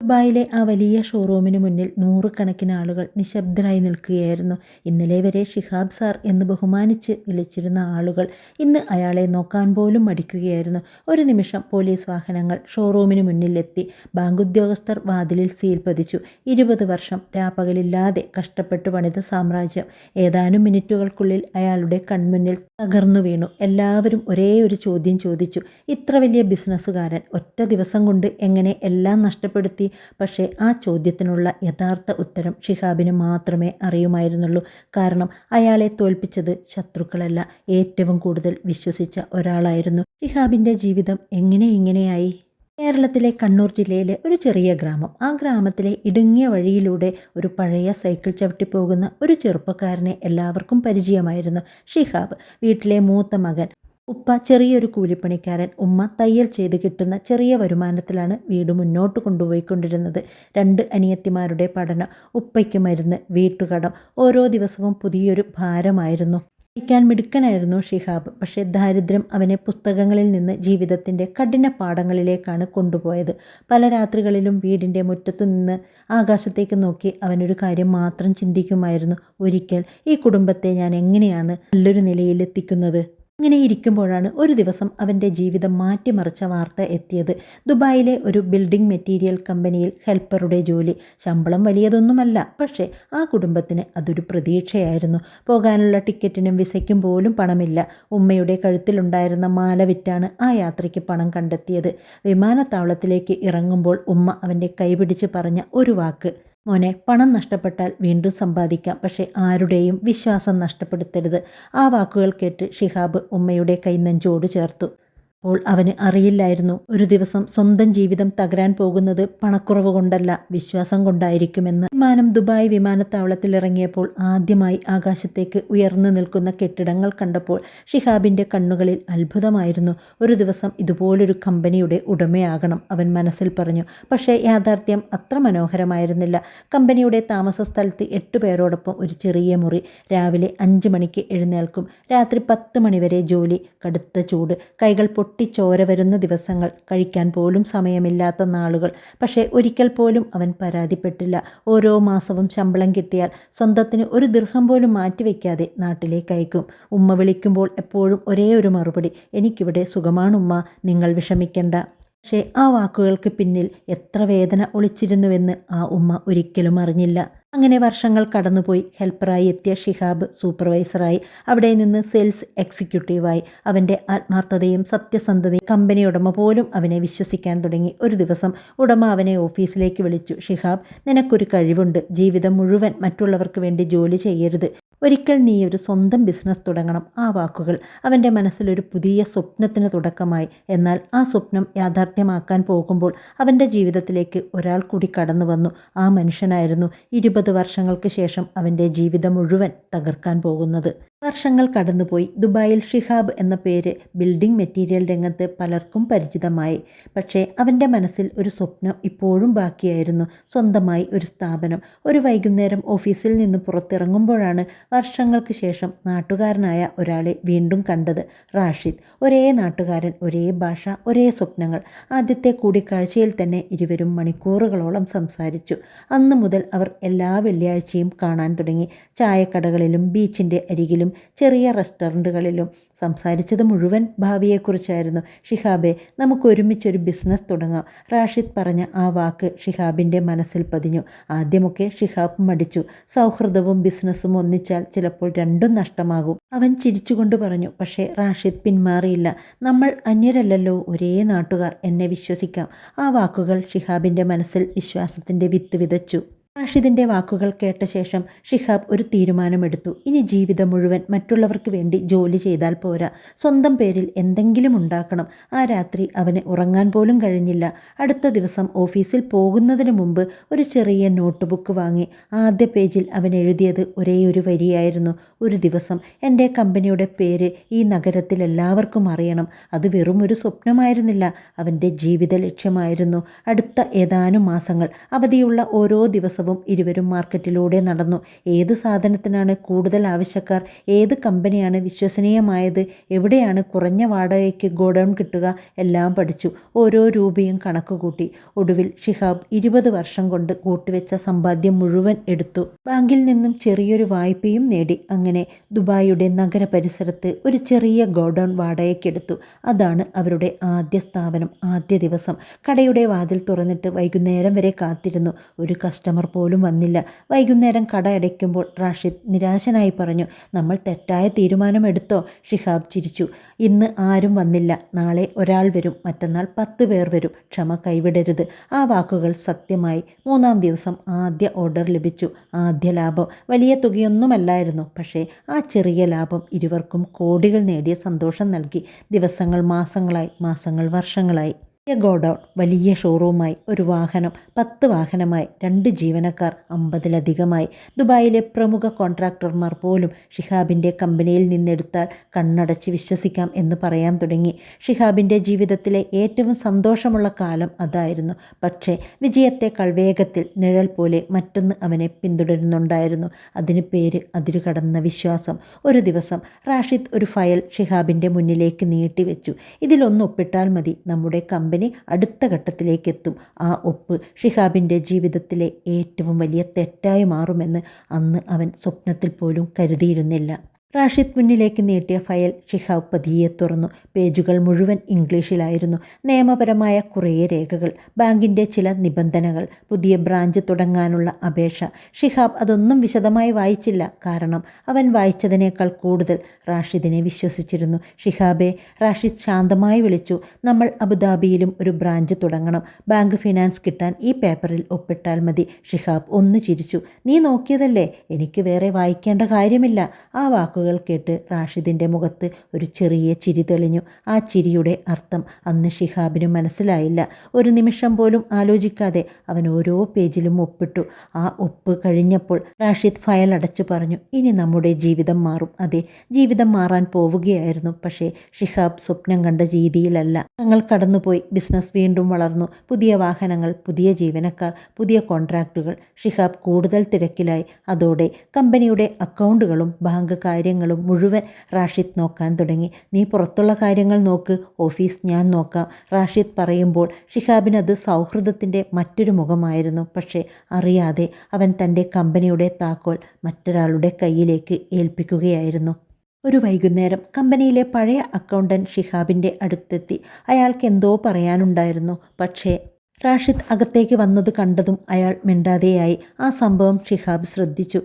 ദുബായിലെ ആ വലിയ ഷോറൂമിന് മുന്നിൽ നൂറുകണക്കിന് ആളുകൾ നിശബ്ദരായി നിൽക്കുകയായിരുന്നു. ഇന്നലെ വരെ ഷിഹാബ് സാർ എന്ന് ബഹുമാനിച്ച് വിളിച്ചിരുന്ന ആളുകൾ ഇന്ന് അയാളെ നോക്കാൻ പോലും മടിക്കുകയായിരുന്നു. ഒരു നിമിഷം പോലീസ് വാഹനങ്ങൾ ഷോറൂമിന് മുന്നിലെത്തി. ബാങ്ക് ഉദ്യോഗസ്ഥർ വാതിലിൽ സീൽ പതിച്ചു. 20 വർഷം രാപ്പകലില്ലാതെ കഷ്ടപ്പെട്ടു പണിത സാമ്രാജ്യം ഏതാനും മിനിറ്റുകൾക്കുള്ളിൽ അയാളുടെ കൺമുന്നിൽ തകർന്നു വീണു. എല്ലാവരും ഒരേ ഒരു ചോദ്യം ചോദിച്ചു. ഇത്ര വലിയ ബിസിനസ്സുകാരൻ ഒറ്റ ദിവസം കൊണ്ട് എങ്ങനെ എല്ലാം നഷ്ടപ്പെടുത്തി? പക്ഷേ ആ ചോദ്യത്തിനുള്ള യഥാർത്ഥ ഉത്തരം ഷിഹാബിന് മാത്രമേ അറിയുമായിരുന്നുള്ളൂ. കാരണം അയാളെ തോൽപ്പിച്ചത് ശത്രുക്കളല്ല, ഏറ്റവും കൂടുതൽ വിശ്വസിച്ച ഒരാളായിരുന്നു. ഷിഹാബിൻ്റെ ജീവിതം എങ്ങനെ ഇങ്ങനെയായി? കേരളത്തിലെ കണ്ണൂർ ജില്ലയിലെ ഒരു ചെറിയ ഗ്രാമം. ആ ഗ്രാമത്തിലെ ഇടുങ്ങിയ വഴിയിലൂടെ ഒരു പഴയ സൈക്കിൾ ചവിട്ടിപ്പോകുന്ന ഒരു ചെറുപ്പക്കാരനെ എല്ലാവർക്കും പരിചയമായിരുന്നു. ഷിഹാബ് വീട്ടിലെ മൂത്ത മകൻ. ഉപ്പ ചെറിയൊരു കൂലിപ്പണിക്കാരൻ. ഉമ്മ തയ്യൽ ചെയ്ത് കിട്ടുന്ന ചെറിയ വരുമാനത്തിലാണ് വീട് മുന്നോട്ട് കൊണ്ടുപോയിക്കൊണ്ടിരുന്നത്. 2 അനിയത്തിമാരുടെ പഠനം, ഉപ്പയ്ക്ക് മരുന്ന്, വീട്ടുകടം, ഓരോ ദിവസവും പുതിയൊരു ഭാരമായിരുന്നു. പഠിക്കാൻ മിടുക്കനായിരുന്നു ഷിഹാബ്. പക്ഷേ ദാരിദ്ര്യം അവനെ പുസ്തകങ്ങളിൽ നിന്ന് ജീവിതത്തിൻ്റെ കഠിന പാഠങ്ങളിലേക്കാണ് കൊണ്ടുപോയത്. പല രാത്രികളിലും വീടിൻ്റെ മുറ്റത്തു നിന്ന് ആകാശത്തേക്ക് നോക്കി അവനൊരു കാര്യം മാത്രം ചിന്തിക്കുമായിരുന്നു: ഒരിക്കൽ ഈ കുടുംബത്തെ ഞാൻ എങ്ങനെയാണ് നല്ലൊരു നിലയിലെത്തിക്കുന്നത്? അങ്ങനെ ഇരിക്കുമ്പോഴാണ് ഒരു ദിവസം അവൻ്റെ ജീവിതം മാറ്റിമറിച്ച വാർത്ത എത്തിയത്. ദുബായിലെ ഒരു ബിൽഡിംഗ് മെറ്റീരിയൽ കമ്പനിയിൽ ഹെൽപ്പറുടെ ജോലി. ശമ്പളം വലിയതൊന്നുമല്ല, പക്ഷേ ആ കുടുംബത്തിന് അതൊരു പ്രതീക്ഷയായിരുന്നു. പോകാനുള്ള ടിക്കറ്റിനും വിസയ്ക്കും പോലും പണമില്ല. ഉമ്മയുടെ കഴുത്തിലുണ്ടായിരുന്ന മാല വിറ്റാണ് ആ യാത്രയ്ക്ക് പണം കണ്ടെത്തിയത്. വിമാനത്താവളത്തിലേക്ക് ഇറങ്ങുമ്പോൾ ഉമ്മ അവൻ്റെ കൈപിടിച്ച് പറഞ്ഞ ഒരു വാക്ക്: മോനെ, പണം നഷ്ടപ്പെട്ടാൽ വീണ്ടും സമ്പാദിക്കാം, പക്ഷേ ആരുടെയും വിശ്വാസം നഷ്ടപ്പെടുത്തരുത്. ആ വാക്കുകൾ കേട്ട് ഷിഹാബ് ഉമ്മയുടെ കൈ നെഞ്ചോട് ചേർത്തു. അപ്പോൾ അവന് അറിയില്ലായിരുന്നു, ഒരു ദിവസം സ്വന്തം ജീവിതം തകരാൻ പോകുന്നത് പണക്കുറവ് കൊണ്ടല്ല, വിശ്വാസം കൊണ്ടായിരിക്കുമെന്ന്. വിമാനം ദുബായ് വിമാനത്താവളത്തിൽ ഇറങ്ങിയപ്പോൾ ആദ്യമായി ആകാശത്തേക്ക് ഉയർന്നു നിൽക്കുന്ന കെട്ടിടങ്ങൾ കണ്ടപ്പോൾ ഷിഹാബിൻ്റെ കണ്ണുകളിൽ അത്ഭുതമായിരുന്നു. ഒരു ദിവസം ഇതുപോലൊരു കമ്പനിയുടെ ഉടമയാകണം, അവൻ മനസ്സിൽ പറഞ്ഞു. പക്ഷേ യാഥാർത്ഥ്യം അത്ര മനോഹരമായിരുന്നില്ല. കമ്പനിയുടെ താമസ സ്ഥലത്ത് 8 പേരോടൊപ്പം ഒരു ചെറിയ മുറി. രാവിലെ 5 മണിക്ക് എഴുന്നേൽക്കും, രാത്രി 10 മണിവരെ ജോലി. കടുത്ത ചൂട്, കൈകൾ ചോര വരുന്ന ദിവസങ്ങൾ, കഴിക്കാൻ പോലും സമയമില്ലാത്ത നാളുകൾ. പക്ഷേ ഒരിക്കൽ പോലും അവൻ പരാതിപ്പെട്ടില്ല. ഓരോ മാസവും ശമ്പളം കിട്ടിയാൽ സ്വന്തത്തിന് ഒരു ദിർഹം പോലും മാറ്റിവെക്കാതെ നാട്ടിലേക്ക് അയക്കും. ഉമ്മ വിളിക്കുമ്പോൾ എപ്പോഴും ഒരേ ഒരു മറുപടി: എനിക്കിവിടെ സുഖമാണുമ്മ, നിങ്ങൾ വിഷമിക്കണ്ട. പക്ഷേ ആ വാക്കുകൾക്ക് പിന്നിൽ എത്ര വേദന ഒളിച്ചിരുന്നുവെന്ന് ആ ഉമ്മ ഒരിക്കലും അറിഞ്ഞില്ല. അങ്ങനെ വർഷങ്ങൾ കടന്നുപോയി. ഹെൽപ്പറായി എത്തിയ ഷിഹാബ് സൂപ്പർവൈസറായി, അവിടെ നിന്ന് സെയിൽസ് എക്സിക്യൂട്ടീവായി. അവൻ്റെ ആത്മാർത്ഥതയും സത്യസന്ധതയും കമ്പനി ഉടമ പോലും അവനെ വിശ്വസിക്കാൻ തുടങ്ങി. ഒരു ദിവസം ഉടമ അവനെ ഓഫീസിലേക്ക് വിളിച്ചു. ഷിഹാബ്, നിനക്കൊരു കഴിവുണ്ട്. ജീവിതം മുഴുവൻ മറ്റുള്ളവർക്ക് വേണ്ടി ജോലി ചെയ്യരുത്. ഒരിക്കൽ നീ ഒരു സ്വന്തം ബിസിനസ് തുടങ്ങണം. ആ വാക്കുകൾ അവൻ്റെ മനസ്സിലൊരു പുതിയ സ്വപ്നത്തിന് തുടക്കമായി. എന്നാൽ ആ സ്വപ്നം യാഥാർത്ഥ്യമാക്കാൻ പോകുമ്പോൾ അവൻ്റെ ജീവിതത്തിലേക്ക് ഒരാൾ കൂടി കടന്നു വന്നു. ആ മനുഷ്യനായിരുന്നു 20 വർഷങ്ങൾക്ക് ശേഷം അവൻ്റെ ജീവിതം മുഴുവൻ തകർക്കാൻ പോകുന്നത്. വർഷങ്ങൾ കടന്നുപോയി. ദുബായിൽ ഷിഹാബ് എന്ന പേര് ബിൽഡിംഗ് മെറ്റീരിയൽ രംഗത്ത് പലർക്കും പരിചിതമായി. പക്ഷേ അവൻ്റെ മനസ്സിൽ ഒരു സ്വപ്നം ഇപ്പോഴും ബാക്കിയായിരുന്നു: സ്വന്തമായി ഒരു സ്ഥാപനം. ഒരു വൈകുന്നേരം ഓഫീസിൽ നിന്ന് പുറത്തിറങ്ങുമ്പോഴാണ് വർഷങ്ങൾക്ക് ശേഷം നാട്ടുകാരനായ ഒരാളെ വീണ്ടും കണ്ടത്. റാഷിദ്. ഒരേ നാട്ടുകാരൻ, ഒരേ ഭാഷ, ഒരേ സ്വപ്നങ്ങൾ. ആദ്യത്തെ കൂടിക്കാഴ്ചയിൽ തന്നെ ഇരുവരും മണിക്കൂറുകളോളം സംസാരിച്ചു. അന്നു മുതൽ അവർ എല്ലാ വെള്ളിയാഴ്ചയും കാണാൻ തുടങ്ങി. ചായക്കടകളിലും ബീച്ചിൻ്റെ അരികിലും ചെറിയ റെസ്റ്റോറൻറ്റുകളിലും. സംസാരിച്ചത് മുഴുവൻ ഭാവിയെക്കുറിച്ചായിരുന്നു. ഷിഹാബെ, നമുക്ക് ഒരുമിച്ചൊരു ബിസിനസ് തുടങ്ങാം. റാഷിദ് പറഞ്ഞ ആ വാക്ക് ഷിഹാബിൻ്റെ മനസ്സിൽ പതിഞ്ഞു. ആദ്യമൊക്കെ ഷിഹാബ് മടിച്ചു. സൗഹൃദവും ബിസിനസ്സും ഒന്നിച്ചാൽ ചിലപ്പോൾ രണ്ടും നഷ്ടമാകും. അവൻ ചിരിച്ചുകൊണ്ട് പറഞ്ഞു. പക്ഷേ റാഷിദ് പിന്മാറിയില്ല. നമ്മൾ അന്യരല്ലല്ലോ, ഒരേ നാട്ടുകാർ, എന്നെ വിശ്വസിക്കാം. ആ വാക്കുകൾ ഷിഹാബിൻ്റെ മനസ്സിൽ വിശ്വാസത്തിൻ്റെ വിത്ത് വിതച്ചു. റാഷിദിൻ്റെ വാക്കുകൾ കേട്ട ശേഷം ഷിഹാബ് ഒരു തീരുമാനമെടുത്തു. ഇനി ജീവിതം മുഴുവൻ മറ്റുള്ളവർക്ക് വേണ്ടി ജോലി ചെയ്താൽ പോരാ, സ്വന്തം പേരിൽ എന്തെങ്കിലും ഉണ്ടാക്കണം. ആ രാത്രി അവന് ഉറങ്ങാൻ പോലും കഴിഞ്ഞില്ല. അടുത്ത ദിവസം ഓഫീസിൽ പോകുന്നതിന് മുമ്പ് ഒരു ചെറിയ നോട്ട് ബുക്ക് വാങ്ങി. ആദ്യ പേജിൽ അവൻ എഴുതിയത് ഒരേ ഒരു വരിയായിരുന്നു: ഒരു ദിവസം എൻ്റെ കമ്പനിയുടെ പേര് ഈ നഗരത്തിൽ എല്ലാവർക്കും അറിയണം. അത് വെറും ഒരു സ്വപ്നമായിരുന്നില്ല, അവൻ്റെ ജീവിത ലക്ഷ്യമായിരുന്നു. അടുത്ത ഏതാനും മാസങ്ങൾ അവധിയുള്ള ഓരോ ദിവസവും ദിവസവും ഇരുവരും മാർക്കറ്റിലൂടെ നടന്നു. ഏത് സാധനത്തിനാണ് കൂടുതൽ ആവശ്യക്കാർ, ഏത് കമ്പനിയാണ് വിശ്വസനീയമായത്, എവിടെയാണ് കുറഞ്ഞ വാടകയ്ക്ക് ഗോഡൗൺ കിട്ടുക, എല്ലാം പഠിച്ചു. ഓരോ രൂപയും കണക്കുകൂട്ടി. ഒടുവിൽ ഷിഹാബ് 20 വർഷം കൊണ്ട് കൂട്ടിവെച്ച സമ്പാദ്യം മുഴുവൻ എടുത്തു. ബാങ്കിൽ നിന്നും ചെറിയൊരു വായ്പയും നേടി. അങ്ങനെ ദുബായിയുടെ നഗര പരിസരത്ത് ഒരു ചെറിയ ഗോഡൗൺ വാടകയ്ക്കെടുത്തു. അതാണ് അവരുടെ ആദ്യ സ്ഥാപനം. ആദ്യ ദിവസം കടയുടെ വാതിൽ തുറന്നിട്ട് വൈകുന്നേരം വരെ കാത്തിരുന്നു. ഒരു കസ്റ്റമർ പോലും വന്നില്ല. വൈകുന്നേരം കട അടയ്ക്കുമ്പോൾ റാഷിദ് നിരാശനായി പറഞ്ഞു, നമ്മൾ തെറ്റായ തീരുമാനം എടുത്തോ? ഷിഹാബ് ചിരിച്ചു. ഇന്ന് ആരും വന്നില്ല, നാളെ ഒരാൾ വരും, മറ്റന്നാൾ 10 പേർ വരും. ക്ഷമ കൈവിടരുത്. ആ വാക്കുകൾ സത്യമായി. 3-ാം ദിവസം ആദ്യ ഓർഡർ ലഭിച്ചു. ആദ്യ ലാഭം വലിയ തുകയൊന്നുമല്ലായിരുന്നു. പക്ഷേ ആ ചെറിയ ലാഭം ഇരുവർക്കും കോടികൾ നേടിയ സന്തോഷം നൽകി. ദിവസങ്ങൾ മാസങ്ങളായി, മാസങ്ങൾ വർഷങ്ങളായി. ഗോഡൗൺ, വലിയ ഷോറൂമായി, ഒരു വാഹനം, 10 വാഹനമായി, 2 ജീവനക്കാർ, 50-ലധികമായി. ദുബായിലെ പ്രമുഖ കോൺട്രാക്ടർമാർ പോലും ഷിഹാബിൻ്റെ കമ്പനിയിൽ നിന്നെടുത്താൽ കണ്ണടച്ച് വിശ്വസിക്കാം എന്ന് പറയാൻ തുടങ്ങി. ഷിഹാബിൻ്റെ ജീവിതത്തിലെ ഏറ്റവും സന്തോഷമുള്ള കാലം അതായിരുന്നു. പക്ഷേ വിജയത്തെക്കാൾ വേഗത്തിൽ നിഴൽ പോലെ മറ്റൊന്ന് അവനെ പിന്തുടരുന്നുണ്ടായിരുന്നു. അതിന് പേര് അതിരുകടന്ന വിശ്വാസം. ഒരു ദിവസം റാഷിദ് ഒരു ഫയൽ ഷിഹാബിൻ്റെ മുന്നിലേക്ക് നീട്ടിവെച്ചു. ഇതിലൊന്ന് ഒപ്പിട്ടാൽ മതി, നമ്മുടെ കമ്പനി അടുത്ത ഘട്ടത്തിലേക്കെത്തും. ആ ഒപ്പ് ഷിഹാബിൻ്റെ ജീവിതത്തിലെ ഏറ്റവും വലിയ തെറ്റായി മാറുമെന്ന് അന്ന് അവൻ സ്വപ്നത്തിൽ പോലും കരുതിയിരുന്നില്ല. റാഷിദ് മുന്നിലേക്ക് നീട്ടിയ ഫയൽ ഷിഹാബ് പതിയെ തുറന്നു. പേജുകൾ മുഴുവൻ ഇംഗ്ലീഷിലായിരുന്നു. നിയമപരമായ കുറേ രേഖകൾ, ബാങ്കിൻ്റെ ചില നിബന്ധനകൾ, പുതിയ ബ്രാഞ്ച് തുടങ്ങാനുള്ള അപേക്ഷ. ഷിഹാബ് അതൊന്നും വിശദമായി വായിച്ചില്ല. കാരണം അവൻ വായിച്ചതിനേക്കാൾ കൂടുതൽ റാഷിദിനെ വിശ്വസിച്ചിരുന്നു. ഷിഹാബെ, റാഷിദ് ശാന്തമായി വിളിച്ചു. നമ്മൾ അബുദാബിയിലും ഒരു ബ്രാഞ്ച് തുടങ്ങണം. ബാങ്ക് ഫിനാൻസ് കിട്ടാൻ ഈ പേപ്പറിൽ ഒപ്പിട്ടാൽ മതി. ഷിഹാബ് ഒന്ന് ചിരിച്ചു. നീ നോക്കിയതല്ലേ, എനിക്ക് വേറെ വായിക്കേണ്ട കാര്യമില്ല. ആ വാക്കുകൾ കേട്ട് റാഷിദിൻ്റെ മുഖത്ത് ഒരു ചെറിയ ചിരി തെളിഞ്ഞു. ആ ചിരിയുടെ അർത്ഥം അന്ന് ഷിഹാബിന് മനസ്സിലായില്ല. ഒരു നിമിഷം പോലും ആലോചിക്കാതെ അവൻ ഓരോ പേജിലും ഒപ്പിട്ടു. ആ ഒപ്പ് കഴിഞ്ഞപ്പോൾ റാഷിദ് ഫയൽ അടച്ചു പറഞ്ഞു, ഇനി നമ്മുടെ ജീവിതം മാറും. അതെ, ജീവിതം മാറാൻ പോവുകയായിരുന്നു. പക്ഷേ ഷിഹാബ് സ്വപ്നം കണ്ട രീതിയിലല്ല. ഞങ്ങൾ കടന്നുപോയി. ബിസിനസ് വീണ്ടും വളർന്നു. പുതിയ വാഹനങ്ങൾ, പുതിയ ജീവനക്കാർ, പുതിയ കോൺട്രാക്റ്റുകൾ. ഷിഹാബ് കൂടുതൽ തിരക്കിലായി. അതോടെ കമ്പനിയുടെ അക്കൗണ്ടുകളും ബാങ്ക് കാര്യങ്ങളും മുഴുവൻ റാഷിദ് നോക്കാൻ തുടങ്ങി. നീ പുറത്തുള്ള കാര്യങ്ങൾ നോക്ക്, ഓഫീസ് ഞാൻ നോക്കാം. റാഷിദ് പറയുമ്പോൾ ഷിഹാബിനത് സൗഹൃദത്തിൻ്റെ മറ്റൊരു മുഖമായിരുന്നു. പക്ഷേ അറിയാതെ അവൻ തൻ്റെ കമ്പനിയുടെ താക്കോൽ മറ്റൊരാളുടെ കയ്യിലേക്ക് ഏൽപ്പിക്കുകയായിരുന്നു. ഒരു വൈകുന്നേരം കമ്പനിയിലെ പഴയ അക്കൗണ്ടൻറ്റ് ഷിഹാബിൻ്റെ അടുത്തെത്തി. അയാൾക്ക് എന്തോ പറയാനുണ്ടായിരുന്നു. പക്ഷേ റാഷിദ് അകത്തേക്ക് വന്നത് കണ്ടതും അയാൾ മിണ്ടാതെയായി. ആ സംഭവം ഷിഹാബ് ശ്രദ്ധിച്ചു.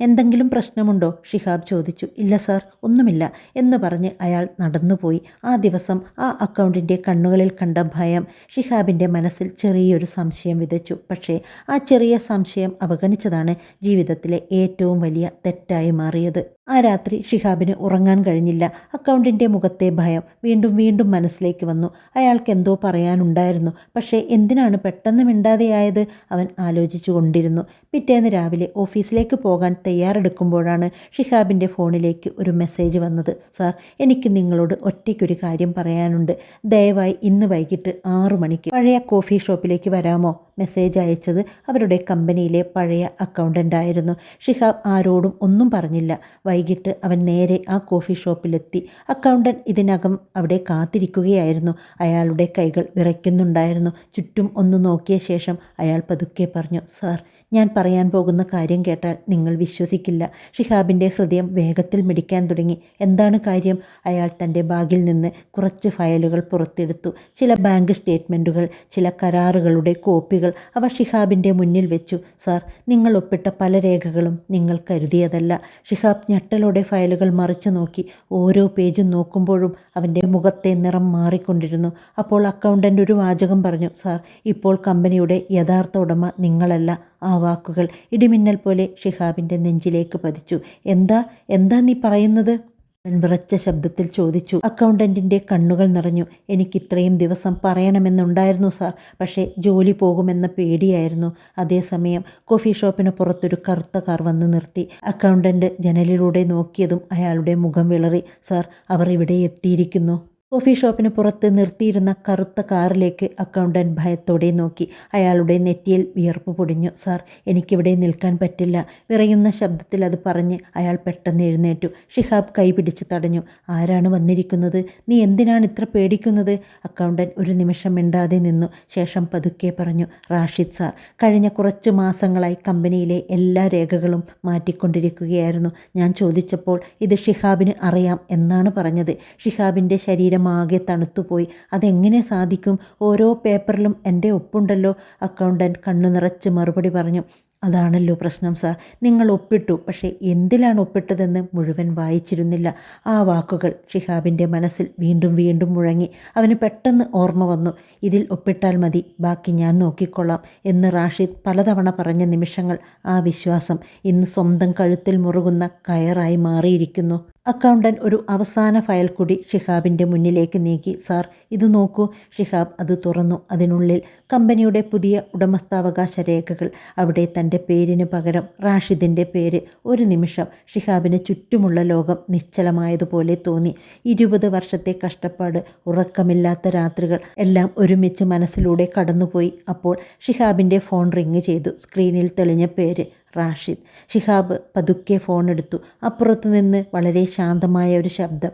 എന്തെങ്കിലും പ്രശ്നമുണ്ടോ? ഷിഹാബ് ചോദിച്ചു. ഇല്ല സാർ, ഒന്നുമില്ല എന്ന് പറഞ്ഞ് അയാൾ നടന്നുപോയി. ആ ദിവസം ആ അക്കൗണ്ടിൻ്റെ കണ്ണുകളിൽ കണ്ട ഭയം ഷിഹാബിൻ്റെ മനസ്സിൽ ചെറിയൊരു സംശയം വിതച്ചു. പക്ഷേ ആ ചെറിയ സംശയം അവഗണിച്ചതാണ് ജീവിതത്തിലെ ഏറ്റവും വലിയ തെറ്റായി മാറിയത്. ആ രാത്രി ഷിഹാബിന് ഉറങ്ങാൻ കഴിഞ്ഞില്ല. അക്കൗണ്ടിൻ്റെ മുഖത്തെ ഭയം വീണ്ടും വീണ്ടും മനസ്സിലേക്ക് വന്നു. അയാൾക്ക് എന്തോ പറയാനുണ്ടായിരുന്നു. പക്ഷേ എന്തിനാണ് പെട്ടെന്ന് മിണ്ടാതെയായത്? അവൻ ആലോചിച്ചു കൊണ്ടിരുന്നു. പിറ്റേന്ന് രാവിലെ ഓഫീസിലേക്ക് പോകാൻ തയ്യാറെടുക്കുമ്പോഴാണ് ഷിഹാബിൻ്റെ ഫോണിലേക്ക് ഒരു മെസ്സേജ് വന്നത്. സാർ, എനിക്ക് നിങ്ങളോട് ഒറ്റയ്ക്കൊരു കാര്യം പറയാനുണ്ട്. ദയവായി ഇന്ന് വൈകിട്ട് 6 മണിക്ക് പഴയ കോഫി ഷോപ്പിലേക്ക് വരാമോ? മെസ്സേജ് അയച്ചത് അവരുടെ കമ്പനിയിലെ പഴയ അക്കൗണ്ടൻ്റായിരുന്നു. ഷിഹാബ് ആരോടും ഒന്നും പറഞ്ഞില്ല. വൈകിട്ട് അവൻ നേരെ ആ കോഫി ഷോപ്പിലെത്തി. അക്കൗണ്ടൻറ്റ് ഇതിനകം അവിടെ കാത്തിരിക്കുകയായിരുന്നു. അയാളുടെ കൈകൾ വിറയ്ക്കുന്നുണ്ടായിരുന്നു. ചുറ്റും ഒന്ന് നോക്കിയ ശേഷം അയാൾ പതുക്കെ പറഞ്ഞു, സാർ, ഞാൻ പറയാൻ പോകുന്ന കാര്യം കേട്ടാൽ നിങ്ങൾ വിശ്വസിക്കില്ല. ഷിഹാബിൻ്റെ ഹൃദയം വേഗത്തിൽ മിടിക്കാൻ തുടങ്ങി. എന്താണ് കാര്യം? അയാൾ തൻ്റെ ബാഗിൽ നിന്ന് കുറച്ച് ഫയലുകൾ പുറത്തെടുത്തു. ചില ബാങ്ക് സ്റ്റേറ്റ്മെൻറ്റുകൾ, ചില കരാറുകളുടെ കോപ്പികൾ അവ ഷിഹാബിൻ്റെ മുന്നിൽ വെച്ചു. സാർ, നിങ്ങൾ ഒപ്പിട്ട പല രേഖകളും നിങ്ങൾ കരുതിയതല്ല. ഷിഹാബ് ഞെട്ടലോടെ ഫയലുകൾ മറിച്ചു നോക്കി. ഓരോ പേജും നോക്കുമ്പോഴും അവൻ്റെ മുഖത്തെ നിറം മാറിക്കൊണ്ടിരുന്നു. അപ്പോൾ അക്കൗണ്ടൻ്റ് ഒരു വാചകം പറഞ്ഞു, സാർ, ഇപ്പോൾ കമ്പനിയുടെ യഥാർത്ഥ ഉടമ നിങ്ങളല്ല. ആ വാക്കുകൾ ഇടിമിന്നൽ പോലെ ഷിഹാബിൻ്റെ നെഞ്ചിലേക്ക് പതിച്ചു. എന്താ നീ പറയുന്നത്? അവൻ വിറച്ച ശബ്ദത്തിൽ ചോദിച്ചു. അക്കൗണ്ടൻറ്റിൻ്റെ കണ്ണുകൾ നിറഞ്ഞു. എനിക്കിത്രയും ദിവസം പറയണമെന്നുണ്ടായിരുന്നു സാർ, പക്ഷേ ജോലി പോകുമെന്ന പേടിയായിരുന്നു. അതേസമയം കോഫി ഷോപ്പിന് പുറത്തൊരു കറുത്ത കാർ വന്ന് നിർത്തി. അക്കൗണ്ടൻറ്റ് ജനലിലൂടെ നോക്കിയതും അയാളുടെ മുഖം വിളറി. സാർ, അവർ ഇവിടെ എത്തിയിരിക്കുന്നു. കോഫി ഷോപ്പിന് പുറത്ത് നിർത്തിയിരുന്ന കറുത്ത കാറിലേക്ക് അക്കൗണ്ടന്റ് ഭയത്തോടെ നോക്കി. അയാളുടെ നെറ്റിയിൽ വിയർപ്പ് പൊടിഞ്ഞു. സാർ, എനിക്കിവിടെ നിൽക്കാൻ പറ്റില്ല. വിറയുന്ന ശബ്ദത്തിൽ അത് പറഞ്ഞ് അയാൾ പെട്ടെന്ന് എഴുന്നേറ്റു. ഷിഹാബ് കൈപിടിച്ച് തടഞ്ഞു. ആരാണ് വന്നിരിക്കുന്നത്? നീ എന്തിനാണ് ഇത്ര പേടിക്കുന്നത്? അക്കൗണ്ടന്റ് ഒരു നിമിഷം മിണ്ടാതെ നിന്നു. ശേഷം പതുക്കെ പറഞ്ഞു, റാഷിദ് സാർ. കഴിഞ്ഞ കുറച്ച് മാസങ്ങളായി കമ്പനിയിലെ എല്ലാ രേഖകളും മാറ്റിക്കൊണ്ടിരിക്കുകയായിരുന്നു. ഞാൻ ചോദിച്ചപ്പോൾ ഇത് ഷിഹാബിന് അറിയാം എന്നാണ് പറഞ്ഞത്. ഷിഹാബിൻ്റെ ശരീരം ആകെ തണുത്തുപോയി. അതെങ്ങനെ സാധിക്കും? ഓരോ പേപ്പറിലും എൻ്റെ ഒപ്പുണ്ടല്ലോ. അക്കൗണ്ടന്റ് കണ്ണു നിറച്ച് മറുപടി പറഞ്ഞു. അതാണല്ലോ പ്രശ്നം സാർ. നിങ്ങൾ ഒപ്പിട്ടു, പക്ഷേ എന്തിലാണ് ഒപ്പിട്ടതെന്ന് മുഴുവൻ വായിച്ചിരുന്നില്ല. ആ വാക്കുകൾ ഷിഹാബിൻ്റെ മനസ്സിൽ വീണ്ടും വീണ്ടും മുഴങ്ങി. അവന് പെട്ടെന്ന് ഓർമ്മ വന്നു. ഇതിൽ ഒപ്പിട്ടാൽ മതി, ബാക്കി ഞാൻ നോക്കിക്കൊള്ളാം എന്ന് റാഷിദ് പലതവണ പറഞ്ഞ നിമിഷങ്ങൾ. ആ വിശ്വാസം ഇന്ന് സ്വന്തം കഴുത്തിൽ മുറുകുന്ന കയറായി മാറിയിരിക്കുന്നു. അക്കൗണ്ടന്റ് ഒരു അവസാന ഫയൽ കൂടി ഷിഹാബിൻ്റെ മുന്നിലേക്ക് നീക്കി. സാർ, ഇത് നോക്കൂ. ഷിഹാബ് അത് തുറന്നു. അതിനുള്ളിൽ കമ്പനിയുടെ പുതിയ ഉടമസ്ഥാവകാശ രേഖകൾ. അവിടെ തൻ്റെ പേരിന് പകരം റാഷിദിൻ്റെ പേര്. ഒരു നിമിഷം ഷിഹാബിന് ചുറ്റുമുള്ള ലോകം നിശ്ചലമായതുപോലെ തോന്നി. 20 വർഷത്തെ കഷ്ടപ്പാട്, ഉറക്കമില്ലാത്ത രാത്രികൾ എല്ലാം ഒരുമിച്ച് മനസ്സിലൂടെ കടന്നുപോയി. അപ്പോൾ ഷിഹാബിൻ്റെ ഫോൺ റിങ് ചെയ്തു. സ്ക്രീനിൽ തെളിഞ്ഞ പേര് റാഷിദ്. ഷിഹാബ് പതുക്കെ ഫോണെടുത്തു. അപ്പുറത്തു നിന്ന് വളരെ ശാന്തമായ ഒരു ശബ്ദം.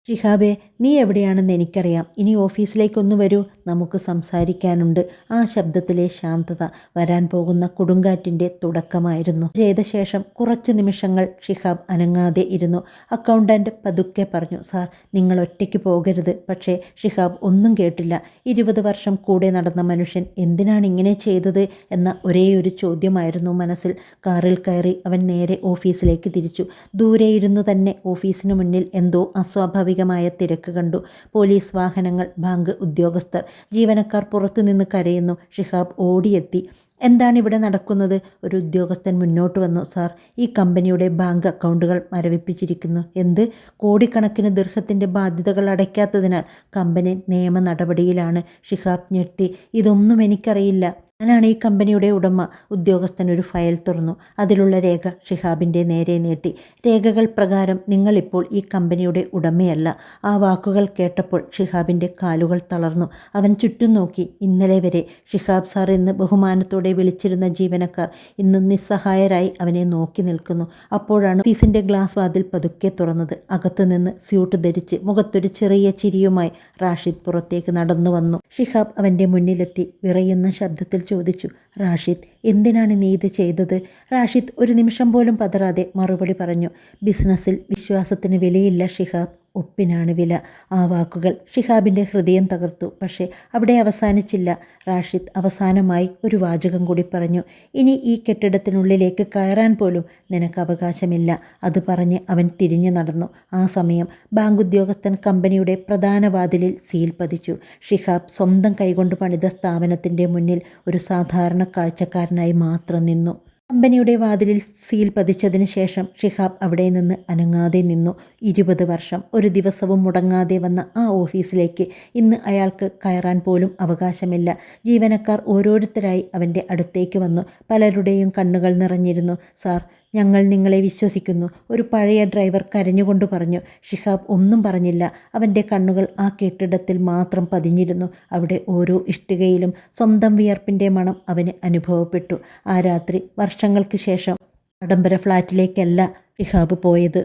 ഷിഹാബേ, നീ എവിടെയാണെന്ന് എനിക്കറിയാം. ഇനി ഓഫീസിലേക്കൊന്ന് വരൂ, നമുക്ക് സംസാരിക്കാനുണ്ട്. ആ ശബ്ദത്തിലെ ശാന്തത വരാൻ പോകുന്ന കൊടുങ്കാറ്റിൻ്റെ തുടക്കമായിരുന്നു. ചെയ്ത ശേഷം കുറച്ച് നിമിഷങ്ങൾ ഷിഹാബ് അനങ്ങാതെ ഇരുന്നു. അക്കൗണ്ടന്റ് പതുക്കെ പറഞ്ഞു, സാർ, നിങ്ങൾ ഒറ്റയ്ക്ക് പോകരുത്. പക്ഷേ ഷിഹാബ് ഒന്നും കേട്ടില്ല. 20 വർഷം കൂടെ നടന്ന മനുഷ്യൻ എന്തിനാണ് ഇങ്ങനെ ചെയ്തത് എന്ന ഒരേയൊരു ചോദ്യമായിരുന്നു മനസ്സിൽ. കാറിൽ കയറി അവൻ നേരെ ഓഫീസിലേക്ക് തിരിച്ചു. ദൂരെ ഇരുന്നു തന്നെ ഓഫീസിന് മുന്നിൽ എന്തോ അസ്വാഭാവിക തിരക്ക് കണ്ടു. പോലീസ് വാഹനങ്ങൾ, ബാങ്ക് ഉദ്യോഗസ്ഥർ, ജീവനക്കാർ പുറത്തുനിന്ന് കരയുന്നു. ഷിഹാബ് ഓടിയെത്തി. എന്താണ് ഇവിടെ നടക്കുന്നത്? ഒരു ഉദ്യോഗസ്ഥൻ മുന്നോട്ട് വന്നു. സാർ, ഈ കമ്പനിയുടെ ബാങ്ക് അക്കൗണ്ടുകൾ മരവിപ്പിച്ചിരിക്കുന്നു. എന്ത്? കോടിക്കണക്കിന് ദിർഹത്തിൻ്റെ ബാധ്യതകൾ അടയ്ക്കാത്തതിനാൽ കമ്പനി നിയമ നടപടിയിലാണ്. ഷിഹാബ് ഞെട്ടി. ഇതൊന്നും എനിക്കറിയില്ല. ഞാനാണ് ഈ കമ്പനിയുടെ ഉടമ. ഉദ്യോഗസ്ഥൻ ഒരു ഫയൽ തുറന്നു. അതിലുള്ള രേഖ ഷിഹാബിൻ്റെ നേരെ നീട്ടി. രേഖകൾ പ്രകാരം നിങ്ങളിപ്പോൾ ഈ കമ്പനിയുടെ ഉടമയല്ല. ആ വാക്കുകൾ കേട്ടപ്പോൾ ഷിഹാബിൻ്റെ കാലുകൾ തളർന്നു. അവൻ ചുറ്റും നോക്കി. ഇന്നലെ വരെ ഷിഹാബ് സാർ എന്ന് ബഹുമാനത്തോടെ വിളിച്ചിരുന്ന ജീവനക്കാർ ഇന്ന് നിസ്സഹായരായി അവനെ നോക്കി നിൽക്കുന്നു. അപ്പോഴാണ് ഓഫീസിൻ്റെ ഗ്ലാസ് വാതിൽ പതുക്കെ തുറന്നത്. അകത്തുനിന്ന് സ്യൂട്ട് ധരിച്ച് മുഖത്തൊരു ചെറിയ ചിരിയുമായി റാഷിദ് പുറത്തേക്ക് നടന്നു വന്നു. ഷിഹാബ് അവൻ്റെ മുന്നിലെത്തി. വിറയുന്ന ശബ്ദത്തിൽ ചോദിച്ചു, റാഷിദ്, എന്തിനാണ് നീ ഇത് ചെയ്തത്? റാഷിദ് ഒരു നിമിഷം പോലും പതറാതെ മറുപടി പറഞ്ഞു, ബിസിനസ്സിൽ വിശ്വാസത്തിന് വിലയില്ല ഷിഹാബ്, ഒപ്പിനാണ് വില. ആ വാക്കുകൾ ഷിഹാബിൻ്റെ ഹൃദയം തകർത്തു. പക്ഷേ അവിടെ അവസാനിച്ചില്ല. റാഷിദ് അവസാനമായി ഒരു വാചകം കൂടി പറഞ്ഞു, ഇനി ഈ കെട്ടിടത്തിനുള്ളിലേക്ക് കയറാൻ പോലും നിനക്ക് അവകാശമില്ല. അത് പറഞ്ഞ് അവൻ തിരിഞ്ഞു നടന്നു. ആ സമയം ബാങ്ക് ഉദ്യോഗസ്ഥൻ കമ്പനിയുടെ പ്രധാന വാതിലിൽ സീൽ പതിച്ചു. ഷിഹാബ് സ്വന്തം കൈകൊണ്ട് പണിത സ്ഥാപനത്തിൻ്റെ മുന്നിൽ ഒരു സാധാരണ കാഴ്ചക്കാരനായി മാത്രം നിന്നു. കമ്പനിയുടെ വാതിലിൽ സീൽ പതിച്ചതിന് ശേഷം ഷിഹാബ് അവിടെ നിന്ന് അനങ്ങാതെ നിന്നു. 20 വർഷം ഒരു ദിവസവും മുടങ്ങാതെ വന്ന ആ ഓഫീസിലേക്ക് ഇന്ന് അയാൾക്ക് കയറാൻ പോലും അവകാശമില്ല. ജീവനക്കാർ ഓരോരുത്തരായി അവൻ്റെ അടുത്തേക്ക് വന്നു. പലരുടെയും കണ്ണുകൾ നിറഞ്ഞിരുന്നു. സാർ, ഞങ്ങൾ നിങ്ങളെ വിശ്വസിക്കുന്നു, ഒരു പഴയ ഡ്രൈവർ കരഞ്ഞുകൊണ്ട് പറഞ്ഞു. ഷിഹാബ് ഒന്നും പറഞ്ഞില്ല. അവൻ്റെ കണ്ണുകൾ ആ കെട്ടിടത്തിൽ മാത്രം പതിഞ്ഞിരുന്നു. അവിടെ ഓരോ ഇഷ്ടികയിലും സ്വന്തം വിയർപ്പിൻ്റെ മണം അവന് അനുഭവപ്പെട്ടു. ആ രാത്രി വർഷങ്ങൾക്ക് ശേഷം ആഡംബര ഫ്ലാറ്റിലേക്കല്ല ഷിഹാബ് പോയത്.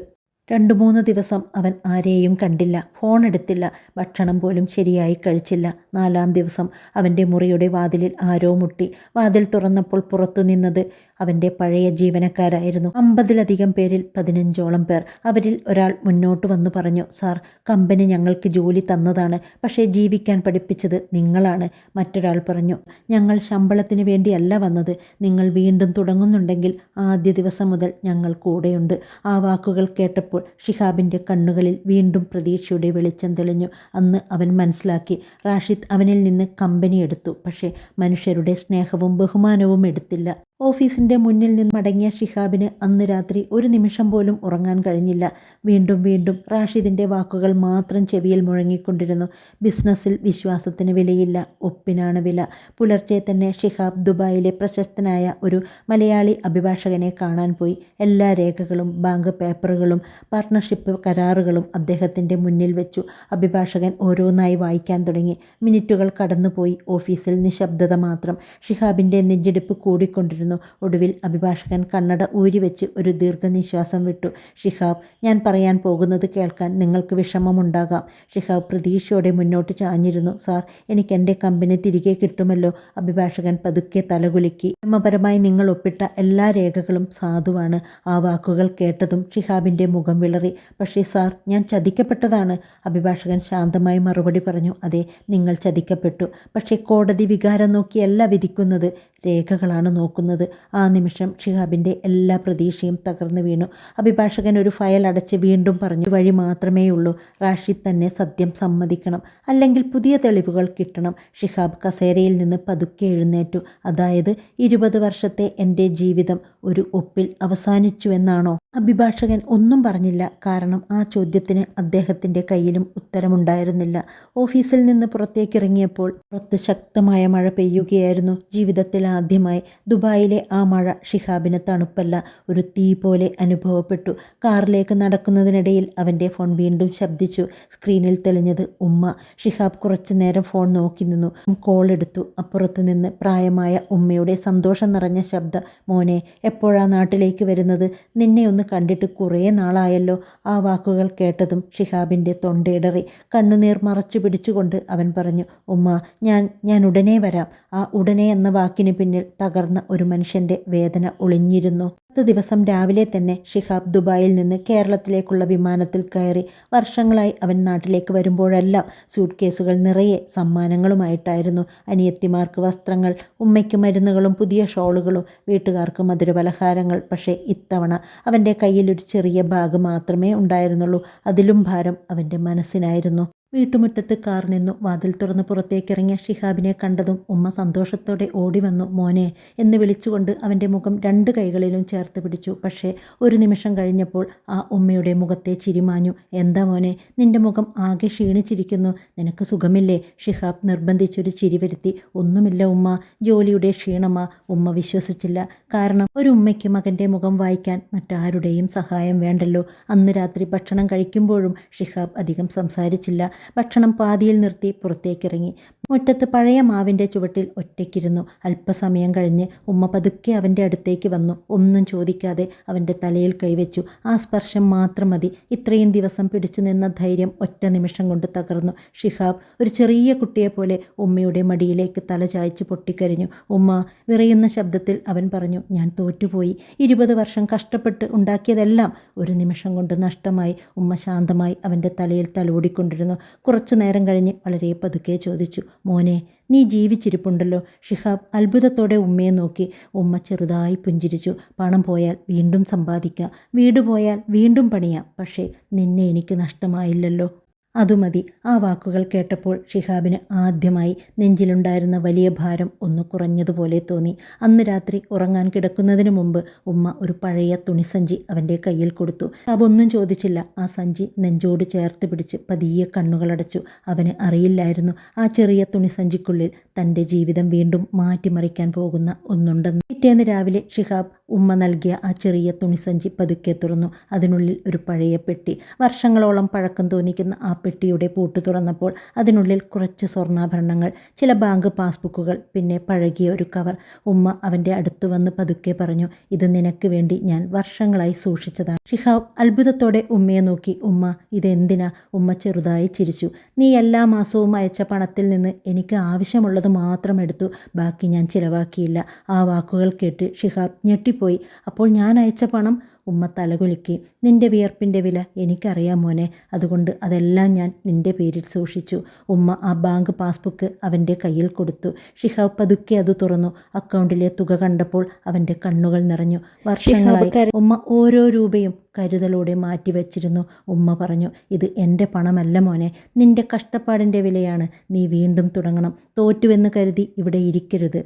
2-3 ദിവസം അവൻ ആരെയും കണ്ടില്ല, ഫോൺ എടുത്തില്ല, ഭക്ഷണം പോലും ശരിയായി കഴിച്ചില്ല. 4-ാം ദിവസം അവൻ്റെ മുറിയുടെ വാതിലിൽ ആരോ മുട്ടി. വാതിൽ തുറന്നപ്പോൾ പുറത്തു നിന്നത് അവൻ്റെ പഴയ ജീവനക്കാരായിരുന്നു. 50-ലധികം പേരിൽ 15ഓളം പേർ. അവരിൽ ഒരാൾ മുന്നോട്ട് വന്നു പറഞ്ഞു, സാർ, കമ്പനി ഞങ്ങൾക്ക് ജോലി തന്നതാണ്, പക്ഷേ ജീവിക്കാൻ പഠിപ്പിച്ചത് നിങ്ങളാണ്. മറ്റൊരാൾ പറഞ്ഞു, ഞങ്ങൾ ശമ്പളത്തിന് വേണ്ടിയല്ല വന്നത്. നിങ്ങൾ വീണ്ടും തുടങ്ങുന്നുണ്ടെങ്കിൽ ആദ്യ ദിവസം മുതൽ ഞങ്ങൾ കൂടെയുണ്ട്. ആ വാക്കുകൾ കേട്ടപ്പോൾ ഷിഹാബിൻ്റെ കണ്ണുകളിൽ വീണ്ടും പ്രതീക്ഷയുടെ വെളിച്ചം തെളിഞ്ഞു. അന്ന് അവൻ മനസ്സിലാക്കി, റാഷിദ് അവനിൽ നിന്ന് കമ്പനി എടുത്തു, പക്ഷേ മനുഷ്യരുടെ സ്നേഹവും ബഹുമാനവും എടുത്തില്ല. ഓഫീസിന്റെ മുന്നിൽ നിന്ന് മടങ്ങിയ ഷിഹാബിന് അന്ന് രാത്രി ഒരു നിമിഷം പോലും ഉറങ്ങാൻ കഴിഞ്ഞില്ല. വീണ്ടും വീണ്ടും റാഷിദിന്റെ വാക്കുകൾ മാത്രം ചെവിയിൽ മുഴങ്ങിക്കൊണ്ടിരുന്നു. ബിസിനസ്സിൽ വിശ്വാസത്തിന് വിലയില്ല, ഒപ്പിനാണ് വില. പുലർച്ചെ തന്നെ ഷിഹാബ് ദുബായിലെ പ്രശസ്തനായ ഒരു മലയാളി അഭിഭാഷകനെ കാണാൻ പോയി. എല്ലാ രേഖകളും ബാങ്ക് പേപ്പറുകളും പാർട്ണർഷിപ്പ് കരാറുകളും അദ്ദേഹത്തിന്റെ മുന്നിൽ വെച്ചു. അഭിഭാഷകൻ ഓരോന്നായി വായിക്കാൻ തുടങ്ങി. മിനിറ്റുകൾ കടന്നുപോയി. ഓഫീസിൽ നിശബ്ദത മാത്രം. ഷിഹാബിന്റെ നെഞ്ചിടിപ്പ് കൂടിക്കൊണ്ടിരുന്നു. ഒടുവിൽ അഭിഭാഷകൻ കണ്ണട ഊരിവെച്ച് ഒരു ദീർഘനിശ്വാസം വിട്ടു. ഷിഹാബ്, ഞാൻ പറയാൻ പോകുന്നത് കേൾക്കാൻ നിങ്ങൾക്ക് വിഷമമുണ്ടാകാം. ഷിഹാബ് പ്രതീക്ഷയോടെ മുന്നോട്ട് ചാഞ്ഞിരുന്നു. സാർ, എനിക്ക് എൻ്റെ കമ്പനി തിരികെ കിട്ടുമല്ലോ? അഭിഭാഷകൻ പതുക്കെ തലകുലുക്കി. നിയമപരമായി നിങ്ങൾ ഒപ്പിട്ട എല്ലാ രേഖകളും സാധുവാണ്. ആ വാക്കുകൾ കേട്ടതും ഷിഹാബിൻ്റെ മുഖം വിളറി. പക്ഷേ സാർ, ഞാൻ ചതിക്കപ്പെട്ടതാണ്. അഭിഭാഷകൻ ശാന്തമായി മറുപടി പറഞ്ഞു. അതെ, നിങ്ങൾ ചതിക്കപ്പെട്ടു. പക്ഷേ കോടതി വികാരം നോക്കിയല്ല വിധിക്കുന്നത്, രേഖകളാണ് നോക്കുന്നത്. ആ നിമിഷം ഷിഹാബിൻ്റെ എല്ലാ പ്രതീക്ഷയും തകർന്നു വീണു. അഭിഭാഷകൻ ഒരു ഫയൽ അടച്ച് വീണ്ടും പറഞ്ഞു. വഴി മാത്രമേയുള്ളൂ. റാഷിദ് തന്നെ സത്യം സമ്മതിക്കണം, അല്ലെങ്കിൽ പുതിയ തെളിവുകൾ കിട്ടണം. ഷിഹാബ് കസേരയിൽ നിന്ന് പതുക്കെ എഴുന്നേറ്റു. അതായത് 20 വർഷത്തെ എൻ്റെ ജീവിതം ഒരു ഒപ്പിൽ അവസാനിച്ചുവെന്നാണോ? അഭിഭാഷകൻ ഒന്നും പറഞ്ഞില്ല. കാരണം ആ ചോദ്യത്തിന് അദ്ദേഹത്തിൻ്റെ കയ്യിലും ഉത്തരമുണ്ടായിരുന്നില്ല. ഓഫീസിൽ നിന്ന് പുറത്തേക്കിറങ്ങിയപ്പോൾ പുറത്ത് ശക്തമായ മഴ പെയ്യുകയായിരുന്നു. ജീവിതത്തിൽ ആദ്യമായി ദുബായിലെ ആ മഴ ഷിഹാബിന് തണുപ്പല്ല, ഒരു തീ പോലെ അനുഭവപ്പെട്ടു. കാറിലേക്ക് നടക്കുന്നതിനിടയിൽ അവൻ്റെ ഫോൺ വീണ്ടും ശബ്ദിച്ചു. സ്ക്രീനിൽ തെളിഞ്ഞത് ഉമ്മ. ഷിഹാബ് കുറച്ചു നേരം ഫോൺ നോക്കി നിന്നു. കോൾ എടുത്തു. അപ്പുറത്ത് നിന്ന് പ്രായമായ ഉമ്മയുടെ സന്തോഷം നിറഞ്ഞ ശബ്ദം. മോനെ, എപ്പോഴാ നാട്ടിലേക്ക് വരുന്നത്? നിന്നെ ഒന്ന് കണ്ടിട്ട് കുറേ നാളായല്ലോ. ആ വാക്കുകൾ കേട്ടതും ഷിഹാബിൻ്റെ തൊണ്ടയിടറി. കണ്ണുനീർ മറച്ചു പിടിച്ചുകൊണ്ട് അവൻ പറഞ്ഞു, ഉമ്മ, ഞാൻ ഉടനെ വരാം. ആ ഉടനെ എന്ന വാക്കിന് പിന്നിൽ തകർന്ന ഒരു മനുഷ്യൻ്റെ വേദന ഒളിഞ്ഞിരുന്നു. 10 ദിവസം രാവിലെ തന്നെ ഷിഹാബ് ദുബായിൽ നിന്ന് കേരളത്തിലേക്കുള്ള വിമാനത്തിൽ കയറി. വർഷങ്ങളായി അവൻ നാട്ടിലേക്ക് വരുമ്പോഴെല്ലാം സൂട്ട് കേസുകൾ നിറയെ സമ്മാനങ്ങളുമായിട്ടായിരുന്നു. അനിയത്തിമാർക്ക് വസ്ത്രങ്ങൾ, ഉമ്മയ്ക്ക് മരുന്നുകളും പുതിയ ഷോളുകളും, വീട്ടുകാർക്ക് മധുരപലഹാരങ്ങൾ. പക്ഷേ ഇത്തവണ അവൻ്റെ കയ്യിൽ ഒരു ചെറിയ ബാഗ് മാത്രമേ ഉണ്ടായിരുന്നുള്ളൂ. അതിലും ഭാരം അവൻ്റെ മനസ്സിനായിരുന്നു. വീട്ടുമുറ്റത്ത് കാർ നിന്നു. വാതിൽ തുറന്ന് പുറത്തേക്കിറങ്ങിയ ഷിഹാബിനെ കണ്ടതും ഉമ്മ സന്തോഷത്തോടെ ഓടി വന്നു. മോനെ എന്ന് വിളിച്ചുകൊണ്ട് അവൻ്റെ മുഖം 2 കൈകളിലും ചേർത്ത് പിടിച്ചു. പക്ഷേ ഒരു നിമിഷം കഴിഞ്ഞപ്പോൾ ആ ഉമ്മയുടെ മുഖത്തെ ചിരിമാഞ്ഞു. എന്താ മോനെ, നിന്റെ മുഖം ആകെ ക്ഷീണിച്ചിരിക്കുന്നു, നിനക്ക് സുഖമില്ലേ? ഷിഹാബ് നിർബന്ധിച്ചൊരു ചിരി വരുത്തി. ഒന്നുമില്ല ഉമ്മ, ജോലിയുടെ ക്ഷീണമാ. ഉമ്മ വിശ്വസിച്ചില്ല. കാരണം ഒരു ഉമ്മയ്ക്ക് മകൻ്റെ മുഖം വായിക്കാൻ മറ്റാരുടെയും സഹായം വേണ്ടല്ലോ. അന്ന് രാത്രി ഭക്ഷണം കഴിക്കുമ്പോഴും ഷിഹാബ് അധികം സംസാരിച്ചില്ല. ഭക്ഷണം പാതിയിൽ നിർത്തി പുറത്തേക്കിറങ്ങി. മുറ്റത്ത് പഴയ മാവിൻ്റെ ചുവട്ടിൽ ഒറ്റയ്ക്കിരുന്നു. അല്പസമയം കഴിഞ്ഞ് ഉമ്മ പതുക്കെ അവൻ്റെ അടുത്തേക്ക് വന്നു. ഒന്നും ചോദിക്കാതെ അവൻ്റെ തലയിൽ കൈവച്ചു. ആ സ്പർശം മാത്രം മതി. ഇത്രയും ദിവസം പിടിച്ചു നിന്ന ധൈര്യം ഒറ്റ നിമിഷം കൊണ്ട് തകർന്നു. ഷിഹാബ് ഒരു ചെറിയ കുട്ടിയെപ്പോലെ ഉമ്മയുടെ മടിയിലേക്ക് തല ചായ്ച്ച് പൊട്ടിക്കരഞ്ഞു. ഉമ്മ, വിറയുന്ന ശബ്ദത്തിൽ അവൻ പറഞ്ഞു, ഞാൻ തോറ്റുപോയി. 20 വർഷം കഷ്ടപ്പെട്ട് ഉണ്ടാക്കിയതെല്ലാം ഒരു നിമിഷം കൊണ്ട് നഷ്ടമായി. ഉമ്മ ശാന്തമായി അവൻ്റെ തലയിൽ തലോടിക്കൊണ്ടിരുന്നു. കുറച്ചു നേരം കഴിഞ്ഞ് വളരെ പതുക്കെ ചോദിച്ചു, മോനെ, നീ ജീവിച്ചിരിപ്പുണ്ടല്ലോ? ഷിഹാബ് അത്ഭുതത്തോടെ ഉമ്മയെ നോക്കി. ഉമ്മ ചെറുതായി പുഞ്ചിരിച്ചു. പണം പോയാൽ വീണ്ടും സമ്പാദിക്കാം, വീട് പോയാൽ വീണ്ടും പണിയാം, പക്ഷേ നിന്നെ എനിക്ക് നഷ്ടമായില്ലല്ലോ. അതുമതി. ആ വാക്കുകൾ കേട്ടപ്പോൾ ഷിഹാബിന് ആദ്യമായി നെഞ്ചിലുണ്ടായിരുന്ന വലിയ ഭാരം ഒന്ന് കുറഞ്ഞതുപോലെ തോന്നി. അന്ന് രാത്രി ഉറങ്ങാൻ കിടക്കുന്നതിന് മുമ്പ് ഉമ്മ ഒരു പഴയ തുണിസഞ്ചി അവൻ്റെ കയ്യിൽ കൊടുത്തു. അതൊന്നും ചോദിച്ചില്ല. ആ സഞ്ചി നെഞ്ചോട് ചേർത്ത് പിടിച്ച് പതിയെ കണ്ണുകളടച്ചു. അവന് അറിയില്ലായിരുന്നു ആ ചെറിയ തുണിസഞ്ചിക്കുള്ളിൽ തൻ്റെ ജീവിതം വീണ്ടും മാറ്റിമറിക്കാൻ പോകുന്ന ഒന്നുണ്ടെന്ന്. പിറ്റേന്ന് രാവിലെ ഷിഹാബ് ഉമ്മ നൽകിയ ആ ചെറിയ തുണിസഞ്ചി പതുക്കെ തുറന്നു. അതിനുള്ളിൽ ഒരു പഴയ പെട്ടി. വർഷങ്ങളോളം പഴക്കം തോന്നിക്കുന്ന ആ പെട്ടിയുടെ പൂട്ട് തുറന്നപ്പോൾ അതിനുള്ളിൽ കുറച്ച് സ്വർണ്ണാഭരണങ്ങൾ, ചില ബാങ്ക് പാസ്ബുക്കുകൾ, പിന്നെ പഴകിയ ഒരു കവർ. ഉമ്മ അവൻ്റെ അടുത്ത് വന്ന് പതുക്കെ പറഞ്ഞു, ഇത് നിനക്ക് വേണ്ടി ഞാൻ വർഷങ്ങളായി സൂക്ഷിച്ചതാണ്. ഷിഹാബ് അത്ഭുതത്തോടെ ഉമ്മയെ നോക്കി. ഉമ്മ, ഇതെന്തിനാ? ഉമ്മ ചെറുതായി ചിരിച്ചു. നീ എല്ലാ മാസവും അയച്ച പണത്തിൽ നിന്ന് എനിക്ക് ആവശ്യമുള്ളത് മാത്രം എടുത്തു, ബാക്കി ഞാൻ ചിലവാക്കിയില്ല. ആ വാക്കുകൾ കേട്ട് ഷിഹാബ് ഞെട്ടിപ്പോയി. അപ്പോൾ ഞാൻ അയച്ച പണം? ഉമ്മ തലകുലുക്കി. നിന്റെ വിയർപ്പിൻ്റെ വില എനിക്കറിയാം മോനെ, അതുകൊണ്ട് അതെല്ലാം ഞാൻ നിന്റെ പേരിൽ സൂക്ഷിച്ചു. ഉമ്മ ആ ബാങ്ക് പാസ്ബുക്ക് അവൻ്റെ കയ്യിൽ കൊടുത്തു. ഷിഹാബ് പതുക്കെ അത് തുറന്നു. അക്കൗണ്ടിലെ തുക കണ്ടപ്പോൾ അവൻ്റെ കണ്ണുകൾ നിറഞ്ഞു. വർഷങ്ങളായി ഉമ്മ ഓരോ രൂപയും കരുതലോടെ മാറ്റിവെച്ചിരുന്നു. ഉമ്മ പറഞ്ഞു, ഇത് എൻ്റെ പണമല്ല മോനെ, നിന്റെ കഷ്ടപ്പാടിൻ്റെ വിലയാണ്. നീ വീണ്ടും തുടങ്ങണം. തോറ്റുവെന്ന് കരുതി ഇവിടെ ഇരിക്കരുത്.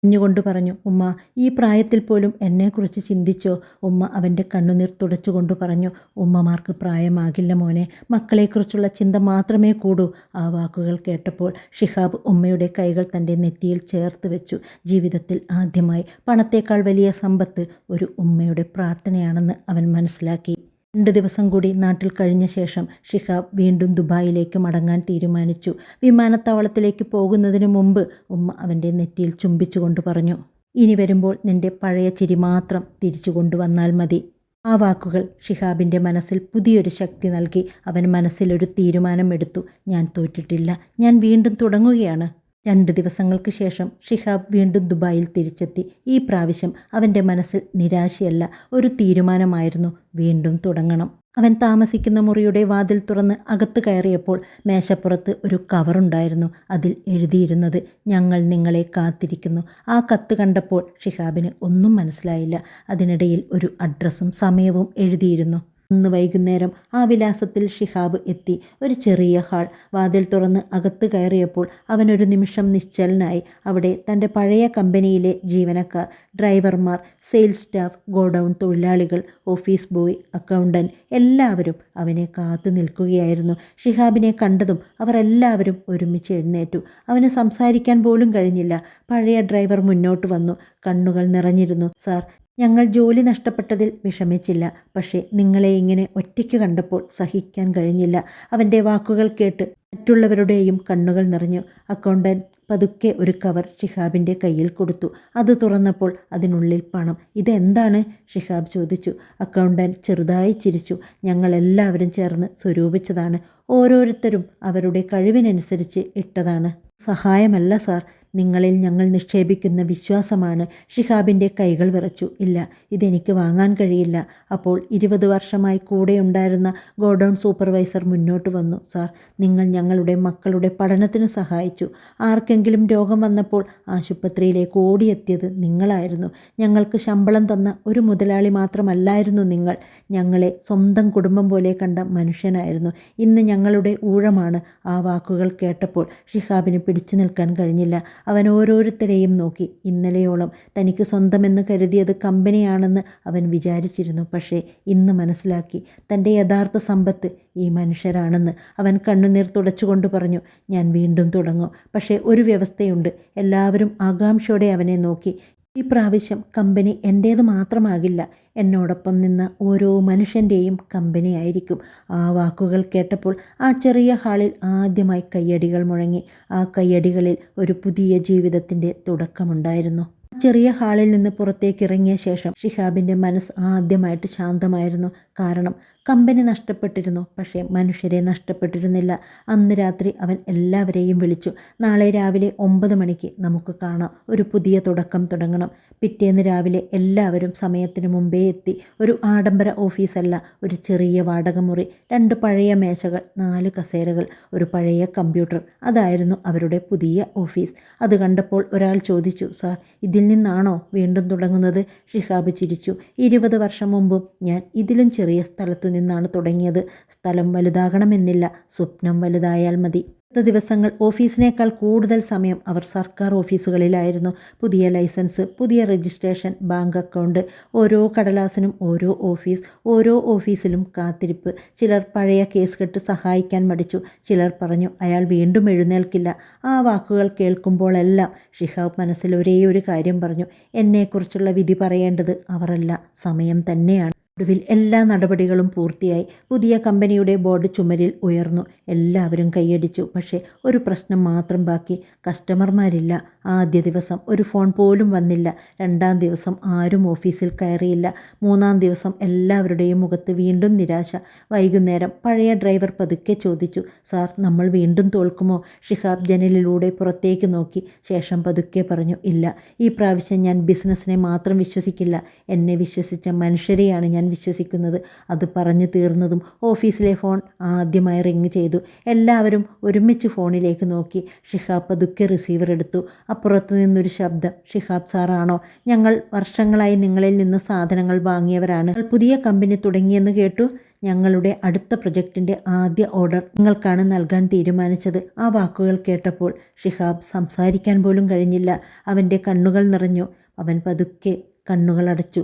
കുഞ്ഞുകൊണ്ട് പറഞ്ഞു, ഉമ്മ ഈ പ്രായത്തിൽ പോലും എന്നെക്കുറിച്ച് ചിന്തിച്ചോ? ഉമ്മ അവൻ്റെ കണ്ണുനീർ തുടച്ചുകൊണ്ട് പറഞ്ഞു, ഉമ്മമാർക്ക് പ്രായമാകില്ല മോനെ, മക്കളെക്കുറിച്ചുള്ള ചിന്ത മാത്രമേ കൂടൂ. ആ വാക്കുകൾ കേട്ടപ്പോൾ ഷിഹാബ് ഉമ്മയുടെ കൈകൾ തൻ്റെ നെറ്റിയിൽ ചേർത്ത് വെച്ചു. ജീവിതത്തിൽ ആദ്യമായി പണത്തേക്കാൾ വലിയ സമ്പത്ത് ഒരു ഉമ്മയുടെ പ്രാർത്ഥനയാണെന്ന് അവൻ മനസ്സിലാക്കി. 2 ദിവസം കൂടി നാട്ടിൽ കഴിഞ്ഞ ശേഷം ഷിഹാബ് വീണ്ടും ദുബായിലേക്ക് മടങ്ങാൻ തീരുമാനിച്ചു. വിമാനത്താവളത്തിലേക്ക് പോകുന്നതിന് മുമ്പ് ഉമ്മ അവൻ്റെ നെറ്റിയിൽ ചുംബിച്ചുകൊണ്ട് പറഞ്ഞു, ഇനി വരുമ്പോൾ നിൻ്റെ പഴയ ചിരി മാത്രം തിരിച്ചു കൊണ്ടുവന്നാൽ മതി. ആ വാക്കുകൾ ഷിഹാബിൻ്റെ മനസ്സിൽ പുതിയൊരു ശക്തി നൽകി. അവൻ മനസ്സിലൊരു തീരുമാനമെടുത്തു. ഞാൻ തോറ്റിട്ടില്ല, ഞാൻ വീണ്ടും തുടങ്ങുകയാണ്. 2 ദിവസങ്ങൾക്ക് ശേഷം ഷിഹാബ് വീണ്ടും ദുബായിൽ തിരിച്ചെത്തി. ഈ പ്രാവശ്യം അവൻ്റെ മനസ്സിൽ നിരാശയല്ല, ഒരു തീരുമാനമായിരുന്നു. വീണ്ടും തുടങ്ങണം. അവൻ താമസിക്കുന്ന മുറിയുടെ വാതിൽ തുറന്ന് അകത്ത് കയറിയപ്പോൾ മേശപ്പുറത്ത് ഒരു കവറുണ്ടായിരുന്നു. അതിൽ എഴുതിയിരുന്നത്, ഞങ്ങൾ നിങ്ങളെ കാത്തിരിക്കുന്നു. ആ കത്ത് കണ്ടപ്പോൾ ഷിഹാബിന് ഒന്നും മനസ്സിലായില്ല. അതിനിടയിൽ ഒരു അഡ്രസ്സും സമയവും എഴുതിയിരുന്നു. അന്ന് വൈകുന്നേരം ആ വിലാസത്തിൽ ഷിഹാബ് എത്തി. ഒരു ചെറിയ ഹാൾ. വാതിൽ തുറന്ന് അകത്ത് കയറിയപ്പോൾ അവനൊരു നിമിഷം നിശ്ചലനായി. അവിടെ തൻ്റെ പഴയ കമ്പനിയിലെ ജീവനക്കാർ, ഡ്രൈവർമാർ, സെയിൽസ് സ്റ്റാഫ്, ഗോഡൗൺ തൊഴിലാളികൾ, ഓഫീസ് ബോയ്, അക്കൗണ്ടൻറ്റ് എല്ലാവരും അവനെ കാത്തു നിൽക്കുകയായിരുന്നു. ഷിഹാബിനെ കണ്ടതും അവർ എല്ലാവരും ഒരുമിച്ച് എഴുന്നേറ്റു. അവന് സംസാരിക്കാൻ പോലും കഴിഞ്ഞില്ല. പഴയ ഡ്രൈവർ മുന്നോട്ട് വന്നു. കണ്ണുകൾ നിറഞ്ഞിരുന്നു. സാർ, ഞങ്ങൾ ജോലി നഷ്ടപ്പെട്ടതിൽ വിഷമിച്ചില്ല. പക്ഷേ നിങ്ങളെ ഇങ്ങനെ ഒറ്റയ്ക്ക് കണ്ടപ്പോൾ സഹിക്കാൻ കഴിഞ്ഞില്ല. അവൻ്റെ വാക്കുകൾ കേട്ട് മറ്റുള്ളവരുടെയും കണ്ണുകൾ നിറഞ്ഞു. അക്കൗണ്ടൻറ്റ് പതുക്കെ ഒരു കവർ ഷിഹാബിൻ്റെ കയ്യിൽ കൊടുത്തു. അത് തുറന്നപ്പോൾ അതിനുള്ളിൽ പണം. ഇതെന്താണ്? ഷിഹാബ് ചോദിച്ചു. അക്കൗണ്ടൻറ്റ് ചെറുതായി ചിരിച്ചു. ഞങ്ങളെല്ലാവരും ചേർന്ന് സ്വരൂപിച്ചതാണ്. ഓരോരുത്തരും അവരുടെ കഴിവിനനുസരിച്ച് ഇട്ടതാണ്. സഹായമല്ല സാർ, നിങ്ങളിൽ ഞങ്ങൾ നിക്ഷേപിക്കുന്ന വിശ്വാസമാണ്. ഷിഹാബിൻ്റെ കൈകൾ വിറച്ചു. ഇല്ല, ഇതെനിക്ക് വാങ്ങാൻ കഴിയില്ല. അപ്പോൾ 20 വർഷമായി കൂടെയുണ്ടായിരുന്ന ഗോഡൗൺ സൂപ്പർവൈസർ മുന്നോട്ട് വന്നു. സാർ, നിങ്ങൾ ഞങ്ങളുടെ മക്കളുടെ പഠനത്തിന് സഹായിച്ചു. ആർക്കെങ്കിലും രോഗം വന്നപ്പോൾ ആശുപത്രിയിലേക്ക് ഓടിയെത്തിയത് നിങ്ങളായിരുന്നു. ഞങ്ങൾക്ക് ശമ്പളം തന്ന ഒരു മുതലാളി മാത്രമല്ലായിരുന്നു നിങ്ങൾ. ഞങ്ങളെ സ്വന്തം കുടുംബം പോലെ കണ്ട മനുഷ്യനായിരുന്നു. ഇന്ന് ഞങ്ങളുടെ ഊഴമാണ്. ആ വാക്കുകൾ കേട്ടപ്പോൾ ഷിഹാബിന് പിടിച്ചു നിൽക്കാൻ കഴിഞ്ഞില്ല. അവൻ ഓരോരുത്തരെയും നോക്കി. ഇന്നലെയോളം തനിക്ക് സ്വന്തമെന്ന് കരുതിയത് കമ്പനിയാണെന്ന് അവൻ വിചാരിച്ചിരുന്നു. പക്ഷേ ഇന്ന് മനസ്സിലാക്കി, തൻ്റെ യഥാർത്ഥ സമ്പത്ത് ഈ മനുഷ്യരാണെന്ന്. അവൻ കണ്ണുനീർ തുടച്ചുകൊണ്ട് പറഞ്ഞു, ഞാൻ വീണ്ടും തുടങ്ങും. പക്ഷേ ഒരു വ്യവസ്ഥയുണ്ട്. എല്ലാവരും ആകാംക്ഷയോടെ അവനെ നോക്കി. ഈ പ്രാവശ്യം കമ്പനി എൻ്റേത് മാത്രമാകില്ല, എന്നോടൊപ്പം നിന്ന ഓരോ മനുഷ്യൻ്റെയും കമ്പനി ആയിരിക്കും. ആ വാക്കുകൾ കേട്ടപ്പോൾ ആ ചെറിയ ഹാളിൽ ആദ്യമായി കയ്യടികൾ മുഴങ്ങി. ആ കയ്യടികളിൽ ഒരു പുതിയ ജീവിതത്തിൻ്റെ തുടക്കമുണ്ടായിരുന്നു. ചെറിയ ഹാളിൽ നിന്ന് പുറത്തേക്ക് ഇറങ്ങിയ ശേഷം ഷിഹാബിൻ്റെ മനസ്സ് ആദ്യമായിട്ട് ശാന്തമായിരുന്നു. കാരണം കമ്പനി നഷ്ടപ്പെട്ടിരുന്നു, പക്ഷേ മനുഷ്യരെ നഷ്ടപ്പെട്ടിരുന്നില്ല. അന്ന് രാത്രി അവൻ എല്ലാവരെയും വിളിച്ചു. നാളെ രാവിലെ 9 മണിക്ക് നമുക്ക് കാണാം. ഒരു പുതിയ തുടക്കം തുടങ്ങണം. പിറ്റേന്ന് രാവിലെ എല്ലാവരും സമയത്തിന് മുമ്പേ എത്തി. ഒരു ആഡംബര ഓഫീസല്ല, ഒരു ചെറിയ വാടകമുറി, 2 പഴയ മേശകൾ, 4 കസേരകൾ, ഒരു പഴയ കമ്പ്യൂട്ടർ. അതായിരുന്നു അവരുടെ പുതിയ ഓഫീസ്. അത് കണ്ടപ്പോൾ ഒരാൾ ചോദിച്ചു, സാർ, ഇതിൽ നിന്നാണോ വീണ്ടും തുടങ്ങുന്നത്? ഷിഹാബ് ചിരിച്ചു. 20 വർഷം മുമ്പും ഞാൻ ഇതിലും ചെറിയ സ്ഥലത്തു നിന്നാണ് തുടങ്ങിയത്. സ്ഥലം വലുതാകണമെന്നില്ല, സ്വപ്നം വലുതായാൽ മതി. അടുത്ത ദിവസങ്ങൾ ഓഫീസിനേക്കാൾ കൂടുതൽ സമയം അവർ സർക്കാർ ഓഫീസുകളിലായിരുന്നു. പുതിയ ലൈസൻസ്, പുതിയ രജിസ്ട്രേഷൻ, ബാങ്ക് അക്കൗണ്ട്, ഓരോ കടലാസിനും ഓരോ ഓഫീസ്, ഓരോ ഓഫീസിലും കാത്തിരിപ്പ്. ചിലർ പഴയ കേസ് കെട്ട് സഹായിക്കാൻ മടിച്ചു. ചിലർ പറഞ്ഞു, അയാൾ വീണ്ടും എഴുന്നേൽക്കില്ല. ആ വാക്കുകൾ കേൾക്കുമ്പോഴെല്ലാം ഷിഹാബ് മനസ്സിൽ ഒരേ ഒരു കാര്യം പറഞ്ഞു, എന്നെക്കുറിച്ചുള്ള വിധി പറയേണ്ടത് അവരല്ല, സമയം തന്നെയാണ്. ഒടുവിൽ എല്ലാ നടപടികളും പൂർത്തിയായി. പുതിയ കമ്പനിയുടെ ബോർഡ് ചുമരിൽ ഉയർന്നു. എല്ലാവരും കൈയടിച്ചു. പക്ഷേ ഒരു പ്രശ്നം മാത്രം ബാക്കി, കസ്റ്റമർമാരില്ല. ആദ്യ ദിവസം ഒരു ഫോൺ പോലും വന്നില്ല. 2-ാം ദിവസം ആരും ഓഫീസിൽ കയറിയില്ല. 3-ാം ദിവസം എല്ലാവരുടെയും മുഖത്ത് വീണ്ടും നിരാശ. വൈകുന്നേരം പഴയ ഡ്രൈവർ പതുക്കെ ചോദിച്ചു, സാർ, നമ്മൾ വീണ്ടും തോൽക്കുമോ? ഷിഹാബ് ജനലിലൂടെ പുറത്തേക്ക് നോക്കി. ശേഷം പതുക്കെ പറഞ്ഞു, ഇല്ല, ഈ പ്രാവശ്യം ഞാൻ ബിസിനസ്സിനെ മാത്രം വിശ്വസിക്കില്ല, എന്നെ വിശ്വസിച്ച മനുഷ്യരെയാണ് ഞാൻ വിശ്വസിക്കുന്നത്. അത് പറഞ്ഞു തീർന്നതും ഓഫീസിലെ ഫോൺ ആദ്യമായി റിങ് ചെയ്തു. എല്ലാവരും ഒരുമിച്ച് ഫോണിലേക്ക് നോക്കി. ഷിഹാബ് പതുക്കെ റിസീവർ എടുത്തു. അപ്പുറത്തു നിന്നൊരു ശബ്ദം, ഷിഹാബ് സാറാണോ? ഞങ്ങൾ വർഷങ്ങളായി നിങ്ങളിൽ നിന്ന് സാധനങ്ങൾ വാങ്ങിയവരാണ്. പുതിയ കമ്പനി തുടങ്ങിയെന്ന് കേട്ടു. ഞങ്ങളുടെ അടുത്ത പ്രൊജക്റ്റിൻ്റെ ആദ്യ ഓർഡർ നിങ്ങൾക്കാണ് നൽകാൻ തീരുമാനിച്ചത്. ആ വാക്കുകൾ കേട്ടപ്പോൾ ഷിഹാബ് സംസാരിക്കാൻ പോലും കഴിഞ്ഞില്ല. അവൻ്റെ കണ്ണുകൾ നിറഞ്ഞു. അവൻ പതുക്കെ കണ്ണുകൾ അടച്ചു.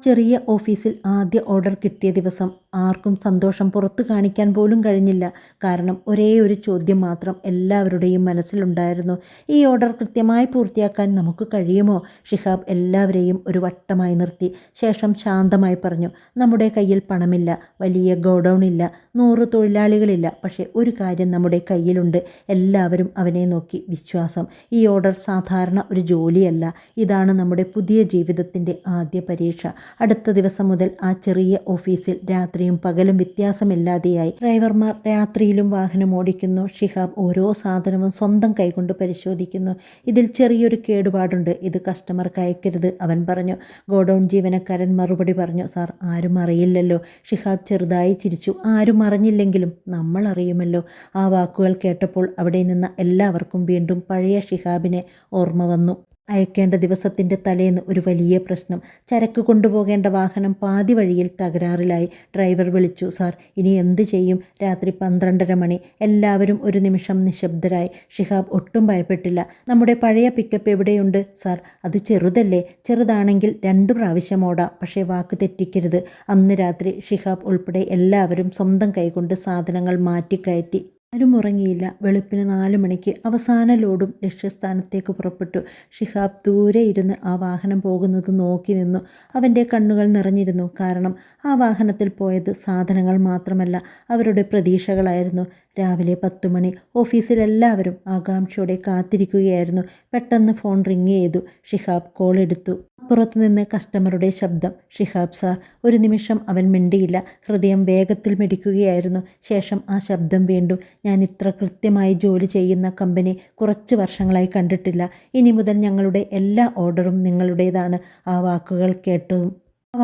ചെറിയ ഓഫീസിൽ ആദ്യ ഓർഡർ കിട്ടിയ ദിവസം ആർക്കും സന്തോഷം പുറത്തു കാണിക്കാൻ പോലും കഴിഞ്ഞില്ല. കാരണം ഒരേ ഒരു ചോദ്യം മാത്രം എല്ലാവരുടെയും മനസ്സിലുണ്ടായിരുന്നു. ഈ ഓർഡർ കൃത്യമായി പൂർത്തിയാക്കാൻ നമുക്ക് കഴിയുമോ? ഷിഹാബ് എല്ലാവരെയും ഒരു വട്ടമായി നിർത്തി. ശേഷം ശാന്തമായി പറഞ്ഞു, നമ്മുടെ കയ്യിൽ പണമില്ല, വലിയ ഗോഡൗൺ ഇല്ല, 100 തൊഴിലാളികളില്ല. പക്ഷേ ഒരു കാര്യം നമ്മുടെ കയ്യിലുണ്ട്. എല്ലാവരും അവനെ നോക്കി വിശ്വാസം. ഈ ഓർഡർ സാധാരണ ഒരു ജോലിയല്ല. ഇതാണ് നമ്മുടെ പുതിയ ജീവിതത്തിൻ്റെ ആദ്യ പരീക്ഷ. അടുത്ത ദിവസം മുതൽ ആ ചെറിയ ഓഫീസിൽ രാത്രിയും പകലും വ്യത്യാസമില്ലാതെയായി. ഡ്രൈവർമാർ രാത്രിയിലും വാഹനം ഓടിക്കുന്നു. ഷിഹാബ് ഓരോ സാധനവും സ്വന്തം കൈകൊണ്ട് പരിശോധിക്കുന്നു. ഇതിൽ ചെറിയൊരു കേടുപാടുണ്ട്, ഇത് കസ്റ്റമർക്ക് അയക്കരുത്, അവൻ പറഞ്ഞു. ഗോഡൗൺ ജീവനക്കാരൻ മറുപടി പറഞ്ഞു, സാർ ആരും അറിയില്ലല്ലോ. ഷിഹാബ് ചെറുതായി ചിരിച്ചു. ആരും അറിഞ്ഞില്ലെങ്കിലും നമ്മൾ അറിയുമല്ലോ. ആ വാക്കുകൾ കേട്ടപ്പോൾ അവിടെ നിന്ന എല്ലാവർക്കും വീണ്ടും പഴയ ഷിഹാബിനെ ഓർമ്മ വന്നു. അയക്കേണ്ട ദിവസത്തിൻ്റെ തലേന്ന് ഒരു വലിയ പ്രശ്നം. ചരക്ക് കൊണ്ടുപോകേണ്ട വാഹനം പാതി വഴിയിൽ തകരാറിലായി. ഡ്രൈവർ വിളിച്ചു, സാർ ഇനി എന്ത് ചെയ്യും? രാത്രി 12:30 മണി. എല്ലാവരും ഒരു നിമിഷം നിശബ്ദരായി. ഷിഹാബ് ഒട്ടും ഭയപ്പെട്ടില്ല. നമ്മുടെ പഴയ പിക്കപ്പ് എവിടെയുണ്ട്? സാർ അത് ചെറുതല്ലേ? ചെറുതാണെങ്കിൽ 2 പ്രാവശ്യം ഓടാം, പക്ഷേ വാക്ക് തെറ്റിക്കരുത്. അന്ന് രാത്രി ഷിഹാബ് ഉൾപ്പെടെ എല്ലാവരും സ്വന്തം കൈകൊണ്ട് സാധനങ്ങൾ മാറ്റിക്കയറ്റി. ആരും ഉറങ്ങിയില്ല. വെളുപ്പിന് 4 മണിക്ക് അവസാന ലോഡും ലക്ഷ്യസ്ഥാനത്തേക്ക് പുറപ്പെട്ടു. ഷിഹാബ് ദൂരെ ഇരുന്ന് ആ വാഹനം പോകുന്നത് നോക്കി നിന്നു. അവൻ്റെ കണ്ണുകൾ നിറഞ്ഞിരുന്നു. കാരണം ആ വാഹനത്തിൽ പോയത് സാധനങ്ങൾ മാത്രമല്ല, അവരുടെ പ്രതീക്ഷകളായിരുന്നു. രാവിലെ 10 മണി. ഓഫീസിലെല്ലാവരും ആകാംക്ഷയോടെ കാത്തിരിക്കുകയായിരുന്നു. പെട്ടെന്ന് ഫോൺ റിങ് ചെയ്തു. ഷിഹാബ് കോൾ എടുത്തു. പുറത്തുനിന്ന് കസ്റ്റമറുടെ ശബ്ദം. ഷിഹാബ് സാർ. ഒരു നിമിഷം അവൻ മിണ്ടിയില്ല. ഹൃദയം വേഗത്തിൽ മിടിക്കുകയായിരുന്നു. ശേഷം ആ ശബ്ദം വീണ്ടും. ഞാൻ ഇത്ര കൃത്യമായി ജോലി ചെയ്യുന്ന കമ്പനി കുറച്ച് വർഷങ്ങളായി കണ്ടിട്ടില്ല. ഇനി മുതൽ ഞങ്ങളുടെ എല്ലാ ഓർഡറും നിങ്ങളുടേതാണ്. ആ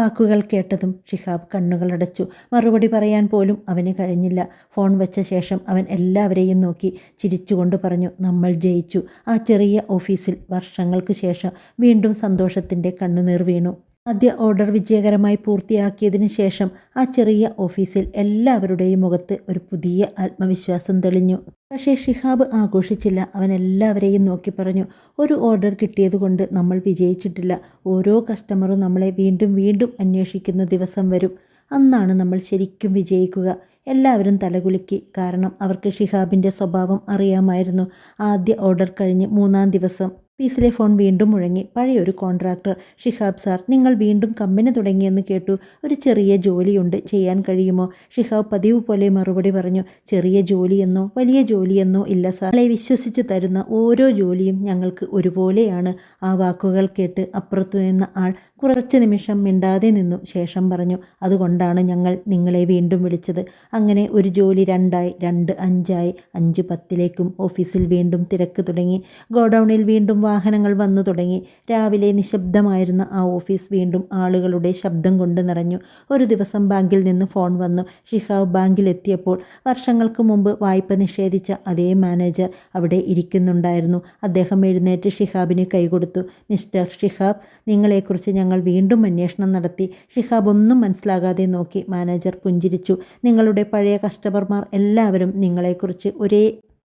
വാക്കുകൾ കേട്ടതും ഷിഹാബ് കണ്ണുകളടച്ചു. മറുപടി പറയാൻ പോലും അവന് കഴിഞ്ഞില്ല. ഫോൺ വെച്ച ശേഷം അവൻ എല്ലാവരെയും നോക്കി ചിരിച്ചുകൊണ്ട് പറഞ്ഞു, നമ്മൾ ജയിച്ചു. ആ ചെറിയ ഓഫീസിൽ വർഷങ്ങൾക്ക് ശേഷം വീണ്ടും സന്തോഷത്തിൻ്റെ കണ്ണുനീർ വീണു. ആദ്യ ഓർഡർ വിജയകരമായി പൂർത്തിയാക്കിയതിനു ശേഷം ആ ചെറിയ ഓഫീസിൽ എല്ലാവരുടെയും മുഖത്ത് ഒരു പുതിയ ആത്മവിശ്വാസം തെളിഞ്ഞു. പക്ഷേ ഷിഹാബ് ആഘോഷിച്ചില്ല. അവൻ എല്ലാവരെയും നോക്കി പറഞ്ഞു, ഒരു ഓർഡർ കിട്ടിയതുകൊണ്ട് നമ്മൾ വിജയിച്ചിട്ടില്ല. ഓരോ കസ്റ്റമറും നമ്മളെ വീണ്ടും വീണ്ടും അന്വേഷിക്കുന്ന ദിവസം വരും. അന്നാണ് നമ്മൾ ശരിക്കും വിജയിക്കുക. എല്ലാവരും തലകുലുക്കി. കാരണം അവർക്ക് ഷിഹാബിൻ്റെ സ്വഭാവം അറിയാമായിരുന്നു. ആദ്യ ഓർഡർ കഴിഞ്ഞ് 3-ാം ദിവസം ഓഫീസിലെ ഫോൺ വീണ്ടും മുഴങ്ങി. പഴയൊരു കോൺട്രാക്ടർ. ഷിഹാബ് സാർ, നിങ്ങൾ വീണ്ടും കമ്പനി തുടങ്ങിയെന്ന് കേട്ടു. ഒരു ചെറിയ ജോലിയുണ്ട്, ചെയ്യാൻ കഴിയുമോ? ഷിഹാബ് പതിവ് പോലെ മറുപടി പറഞ്ഞു, ചെറിയ ജോലിയെന്നോ വലിയ ജോലിയെന്നോ ഇല്ല സാർ. ഞങ്ങളെ വിശ്വസിച്ച് തരുന്ന ഓരോ ജോലിയും ഞങ്ങൾക്ക് ഒരുപോലെയാണ്. ആ വാക്കുകൾ കേട്ട് അപ്പുറത്തു നിന്ന ആൾ കുറച്ച് നിമിഷം മിണ്ടാതെ നിന്നു. ശേഷം പറഞ്ഞു, അതുകൊണ്ടാണ് ഞങ്ങൾ നിങ്ങളെ വീണ്ടും വിളിച്ചത്. അങ്ങനെ ഒരു ജോലി 2ആയി, 2 5ആയി, 5 10ലേക്കും. ഓഫീസിൽ വീണ്ടും തിരക്ക് തുടങ്ങി. ഗോഡൗണിൽ വീണ്ടും വാഹനങ്ങൾ വന്നു തുടങ്ങി. രാവിലെ നിശബ്ദമായിരുന്ന ആ ഓഫീസ് വീണ്ടും ആളുകളുടെ ശബ്ദം കൊണ്ട് നിറഞ്ഞു. ഒരു ദിവസം ബാങ്കിൽ നിന്ന് ഫോൺ വന്നു. ഷിഹാബ് ബാങ്കിലെത്തിയപ്പോൾ വർഷങ്ങൾക്ക് മുമ്പ് വായ്പ നിഷേധിച്ച അതേ മാനേജർ അവിടെ ഇരിക്കുന്നുണ്ടായിരുന്നു. അദ്ദേഹം എഴുന്നേറ്റ് ഷിഹാബിന് കൈകൊടുത്തു. മിസ്റ്റർ ഷിഹാബ്, നിങ്ങളെക്കുറിച്ച് ഞങ്ങൾ വീണ്ടും അന്വേഷണം നടത്തി. ഷിഹാബ് ഒന്നും മനസ്സിലാകാതെ നോക്കി. മാനേജർ പുഞ്ചിരിച്ചു. നിങ്ങളുടെ പഴയ കസ്റ്റമർമാർ എല്ലാവരും നിങ്ങളെക്കുറിച്ച് ഒരേ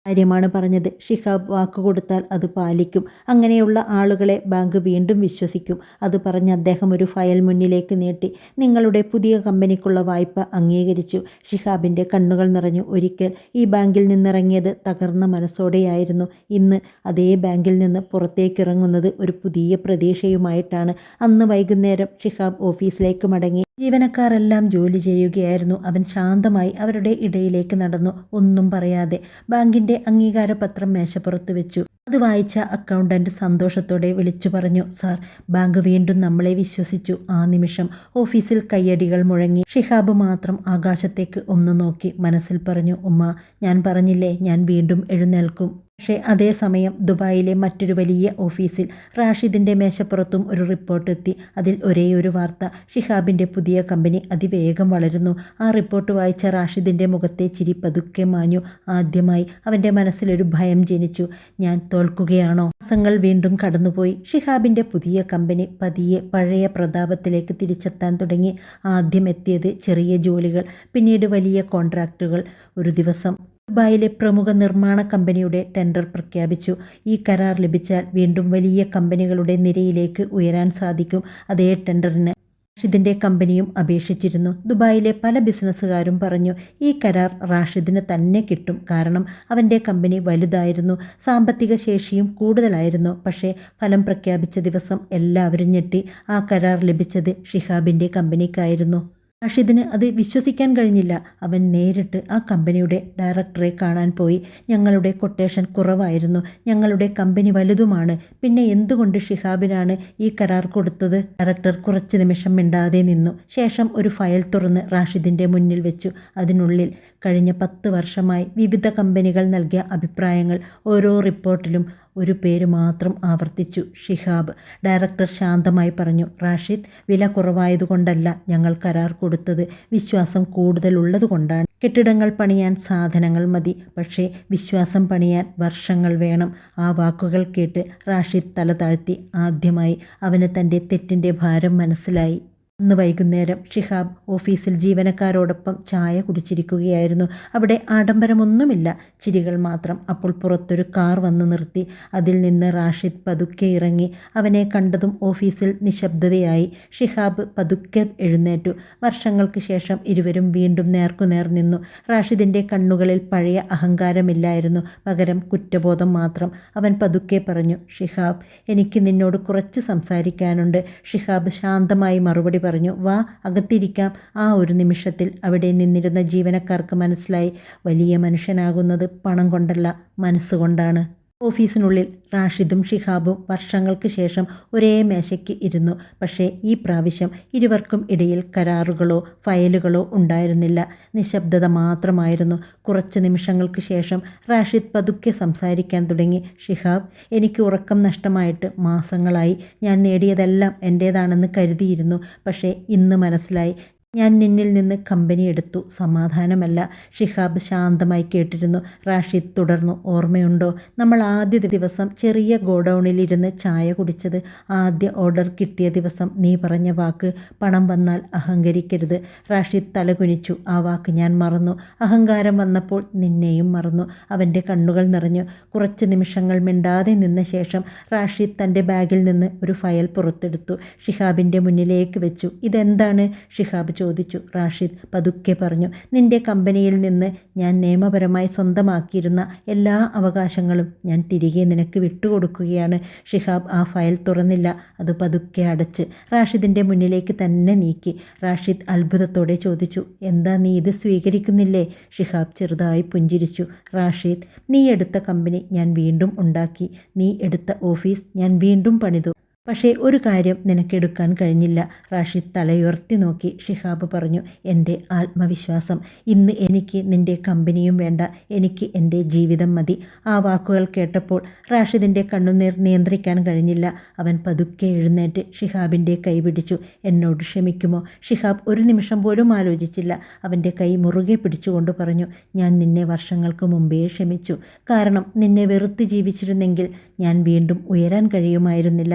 കാര്യമാണ് പറഞ്ഞത്. ഷിഹാബ് വാക്കുകൊടുത്താൽ അത് പാലിക്കും. അങ്ങനെയുള്ള ആളുകളെ ബാങ്ക് വീണ്ടും വിശ്വസിക്കും. അത് പറഞ്ഞ് അദ്ദേഹം ഒരു ഫയൽ മുന്നിലേക്ക് നീട്ടി. നിങ്ങളുടെ പുതിയ കമ്പനിക്കുള്ള വായ്പ അംഗീകരിച്ചു. ഷിഹാബിൻ്റെ കണ്ണുകൾ നിറഞ്ഞു. ഒരിക്കൽ ഈ ബാങ്കിൽ നിന്നിറങ്ങിയത് തകർന്ന മനസ്സോടെയായിരുന്നു. ഇന്ന് അതേ ബാങ്കിൽ നിന്ന് പുറത്തേക്കിറങ്ങുന്നത് ഒരു പുതിയ പ്രതീക്ഷയുമായിട്ടാണ്. അന്ന് വൈകുന്നേരം ഷിഹാബ് ഓഫീസിലേക്ക് മടങ്ങി. ജീവനക്കാരെല്ലാം ജോലി ചെയ്യുകയായിരുന്നു. അവൻ ശാന്തമായി അവരുടെ ഇടയിലേക്ക് നടന്നു, ഒന്നും പറയാതെ. ബാങ്കിൻ്റെ അംഗീകാരപത്രം മേശപ്പുറത്ത് വെച്ചു. അത് വായിച്ച അക്കൗണ്ടന്റ് സന്തോഷത്തോടെ വിളിച്ചു പറഞ്ഞു, സാർ, ബാങ്ക് വീണ്ടും നമ്മളെ വിശ്വസിച്ചു. ആ നിമിഷം ഓഫീസിൽ കയ്യടികൾ മുഴങ്ങി. ഷിഹാബ് മാത്രം ആകാശത്തേക്ക് ഒന്ന് നോക്കി മനസ്സിൽ പറഞ്ഞു, ഉമ്മ, ഞാൻ പറഞ്ഞില്ലേ, ഞാൻ വീണ്ടും എഴുന്നേൽക്കും. പക്ഷേ അതേസമയം ദുബായിലെ മറ്റൊരു വലിയ ഓഫീസിൽ റാഷിദിൻ്റെ മേശപ്പുറത്തും ഒരു റിപ്പോർട്ട് എത്തി. അതിൽ ഒരേയൊരു വാർത്ത: ഷിഹാബിൻ്റെ പുതിയ കമ്പനി അതിവേഗം വളരുന്നു. ആ റിപ്പോർട്ട് വായിച്ച റാഷിദിൻ്റെ മുഖത്തെ ചിരി പതുക്കെ മാഞ്ഞു. ആദ്യമായി അവൻ്റെ മനസ്സിലൊരു ഭയം ജനിച്ചു. ഞാൻ തോൽക്കുകയാണോ? മാസങ്ങൾ വീണ്ടും കടന്നുപോയി. ഷിഹാബിൻ്റെ പുതിയ കമ്പനി പതിയെ പഴയ പ്രതാപത്തിലേക്ക് തിരിച്ചെത്താൻ തുടങ്ങി. ആദ്യം എത്തിയത് ചെറിയ ജോലികൾ, പിന്നീട് വലിയ കോൺട്രാക്റ്റുകൾ. ഒരു ദിവസം ദുബായിലെ പ്രമുഖ നിർമ്മാണ കമ്പനിയുടെ ടെൻഡർ പ്രഖ്യാപിച്ചു. ഈ കരാർ ലഭിച്ചാൽ വീണ്ടും വലിയ കമ്പനികളുടെ നിരയിലേക്ക് ഉയരാൻ സാധിക്കും. അതേ ടെൻഡറിന് റാഷിദിൻ്റെ കമ്പനിയും അപേക്ഷിച്ചിരുന്നു. ദുബായിലെ പല ബിസിനസ്സുകാരും പറഞ്ഞു, ഈ കരാർ റാഷിദിന് തന്നെ കിട്ടും. കാരണം അവൻ്റെ കമ്പനി വലുതായിരുന്നു, സാമ്പത്തിക ശേഷിയും കൂടുതലായിരുന്നു. പക്ഷേ ഫലം പ്രഖ്യാപിച്ച ദിവസം എല്ലാവരും ഞെട്ടി. ആ കരാർ ലഭിച്ചത് ഷിഹാബിൻ്റെ കമ്പനിക്കായിരുന്നു. റാഷിദിന് അത് വിശ്വസിക്കാൻ കഴിഞ്ഞില്ല. അവൻ നേരിട്ട് ആ കമ്പനിയുടെ ഡയറക്ടറെ കാണാൻ പോയി. ഞങ്ങളുടെ കൊട്ടേഷൻ കുറവായിരുന്നു, ഞങ്ങളുടെ കമ്പനി വലുതുമാണ്, പിന്നെ എന്തുകൊണ്ട് ഷിഹാബിനാണ് ഈ കരാർ കൊടുത്തത്? ഡയറക്ടർ കുറച്ച് നിമിഷം മിണ്ടാതെ നിന്നു. ശേഷം ഒരു ഫയൽ തുറന്ന് റാഷിദിൻ്റെ മുന്നിൽ വെച്ചു. അതിനുള്ളിൽ കഴിഞ്ഞ 10 വർഷമായി വിവിധ കമ്പനികൾ നൽകിയ അഭിപ്രായങ്ങൾ. ഓരോ റിപ്പോർട്ടിലും ഒരു പേര് മാത്രം ആവർത്തിച്ചു: ഷിഹാബ്. ഡയറക്ടർ ശാന്തമായി പറഞ്ഞു, റാഷിദ്, വില കുറവായതുകൊണ്ടല്ല ഞങ്ങൾ കരാർ കൊടുത്തത്, വിശ്വാസം കൂടുതലുള്ളതുകൊണ്ടാണ്. കെട്ടിടങ്ങൾ പണിയാൻ സാധനങ്ങൾ മതി, പക്ഷേ വിശ്വാസം പണിയാൻ വർഷങ്ങൾ വേണം. ആ വാക്കുകൾ കേട്ട് റാഷിദ് തല താഴ്ത്തി. ആദ്യമായി അവന് തൻ്റെ തെറ്റിൻ്റെ ഭാരം മനസ്സിലായി. അന്ന് വൈകുന്നേരം ഷിഹാബ് ഓഫീസിൽ ജീവനക്കാരോടൊപ്പം ചായ കുടിച്ചിരിക്കുകയായിരുന്നു. അവിടെ ആഡംബരമൊന്നുമില്ല, ചിരികൾ മാത്രം. അപ്പോൾ പുറത്തൊരു കാർ വന്ന് നിർത്തി. അതിൽ നിന്ന് റാഷിദ് പതുക്കെ ഇറങ്ങി. അവനെ കണ്ടതും ഓഫീസിൽ നിശബ്ദതയായി. ഷിഹാബ് പതുക്കെ എഴുന്നേറ്റു. വർഷങ്ങൾക്ക് ശേഷം ഇരുവരും വീണ്ടും നേർക്കുനേർ നിന്നു. റാഷിദിൻ്റെ കണ്ണുകളിൽ പഴയ അഹങ്കാരമില്ലായിരുന്നു, പകരം കുറ്റബോധം മാത്രം. അവൻ പതുക്കെ പറഞ്ഞു, ഷിഹാബ്, എനിക്ക് നിന്നോട് കുറച്ച് സംസാരിക്കാനുണ്ട്. ഷിഹാബ് ശാന്തമായി മറുപടി പറഞ്ഞു, വാ, അകത്തിരിക്കാം. ആ ഒരു നിമിഷത്തിൽ അവിടെ നിന്നിരുന്ന ജീവനക്കാർക്ക് മനസ്സിലായി, വലിയ മനുഷ്യനാകുന്നത് പണം കൊണ്ടല്ല, മനസ്സുകൊണ്ടാണ്. ഓഫീസിനുള്ളിൽ റാഷിദും ഷിഹാബും വർഷങ്ങൾക്ക് ശേഷം ഒരേ മേശയ്ക്ക് ഇരുന്നു. പക്ഷേ ഈ പ്രാവശ്യം ഇരുവർക്കും ഇടയിൽ കരാറുകളോ ഫയലുകളോ ഉണ്ടായിരുന്നില്ല. നിശബ്ദത മാത്രമായിരുന്നു. കുറച്ച് നിമിഷങ്ങൾക്ക് ശേഷം റാഷിദ് പതുക്കെ സംസാരിക്കാൻ തുടങ്ങി. ഷിഹാബ്, എനിക്ക് ഉറക്കം നഷ്ടമായിട്ട് മാസങ്ങളായി. ഞാൻ നേടിയതെല്ലാം എൻ്റേതാണെന്ന് കരുതിയിരുന്നു. പക്ഷേ ഇന്ന് മനസ്സിലായി, ഞാൻ നിന്നിൽ നിന്ന് കമ്പനി എടുത്തു, സമാധാനമല്ല. ഷിഹാബ് ശാന്തമായി കേട്ടിരുന്നു. റാഷിദ് തുടർന്നു, ഓർമ്മയുണ്ടോ, നമ്മൾ ആദ്യ ദിവസം ചെറിയ ഗോഡൗണിൽ ഇരുന്ന് ചായ കുടിച്ചത്? ആദ്യ ഓർഡർ കിട്ടിയ ദിവസം നീ പറഞ്ഞ വാക്ക്, പണം വന്നാൽ അഹങ്കരിക്കരുത്. റാഷിദ് തലകുനിച്ചു. ആ വാക്ക് ഞാൻ മറന്നു. അഹങ്കാരം വന്നപ്പോൾ നിന്നെയും മറന്നു. അവൻ്റെ കണ്ണുകൾ നിറഞ്ഞു. കുറച്ച് നിമിഷങ്ങൾ മിണ്ടാതെ നിന്ന ശേഷം റാഷിദ് തൻ്റെ ബാഗിൽ നിന്ന് ഒരു ഫയൽ പുറത്തെടുത്തു. ഷിഹാബിൻ്റെ മുന്നിലേക്ക് വെച്ചു. ഇതെന്താണ്? ഷിഹാബ് ചോദിച്ചു. റാഷിദ് പതുക്കെ പറഞ്ഞു, നിന്റെ കമ്പനിയിൽ നിന്ന് ഞാൻ നിയമപരമായി സ്വന്തമാക്കിയിരുന്ന എല്ലാ അവകാശങ്ങളും ഞാൻ തിരികെ നിനക്ക് വിട്ടുകൊടുക്കുകയാണ്. ഷിഹാബ് ആ ഫയൽ തുറന്നില്ല. അത് പതുക്കെ അടച്ച് റാഷിദിൻ്റെ മുന്നിലേക്ക് തന്നെ നീക്കി. റാഷിദ് അത്ഭുതത്തോടെ ചോദിച്ചു, എന്താ നീ ഇത് സ്വീകരിക്കുന്നില്ലേ? ഷിഹാബ് ചെറുതായി പുഞ്ചിരിച്ചു. റാഷിദ്, നീ എടുത്ത കമ്പനി ഞാൻ വീണ്ടും ഉണ്ടാക്കി, നീ എടുത്ത ഓഫീസ് ഞാൻ വീണ്ടും പണിതു. പക്ഷേ ഒരു കാര്യം നിനക്കെടുക്കാൻ കഴിഞ്ഞില്ല. റാഷിദ് തലയുയർത്തി നോക്കി. ഷിഹാബ് പറഞ്ഞു, എൻ്റെ ആത്മവിശ്വാസം. ഇന്ന് എനിക്ക് നിൻ്റെ കമ്പനിയും വേണ്ട, എനിക്ക് എൻ്റെ ജീവിതം മതി. ആ വാക്കുകൾ കേട്ടപ്പോൾ റാഷിദിൻ്റെ കണ്ണുനീർ നിയന്ത്രിക്കാൻ കഴിഞ്ഞില്ല. അവൻ പതുക്കെ എഴുന്നേറ്റ് ഷിഹാബിൻ്റെ കൈ പിടിച്ചു. എന്നോട് ക്ഷമിക്കുമോ? ഷിഹാബ് ഒരു നിമിഷം പോലും ആലോചിച്ചില്ല. അവൻ്റെ കൈ മുറുകെ പിടിച്ചുകൊണ്ട് പറഞ്ഞു, ഞാൻ നിന്നെ വർഷങ്ങൾക്ക് മുമ്പേ ക്ഷമിച്ചു. കാരണം നിന്നെ വെറുത്ത് ജീവിച്ചിരുന്നെങ്കിൽ ഞാൻ വീണ്ടും ഉയരാൻ കഴിയുമായിരുന്നില്ല.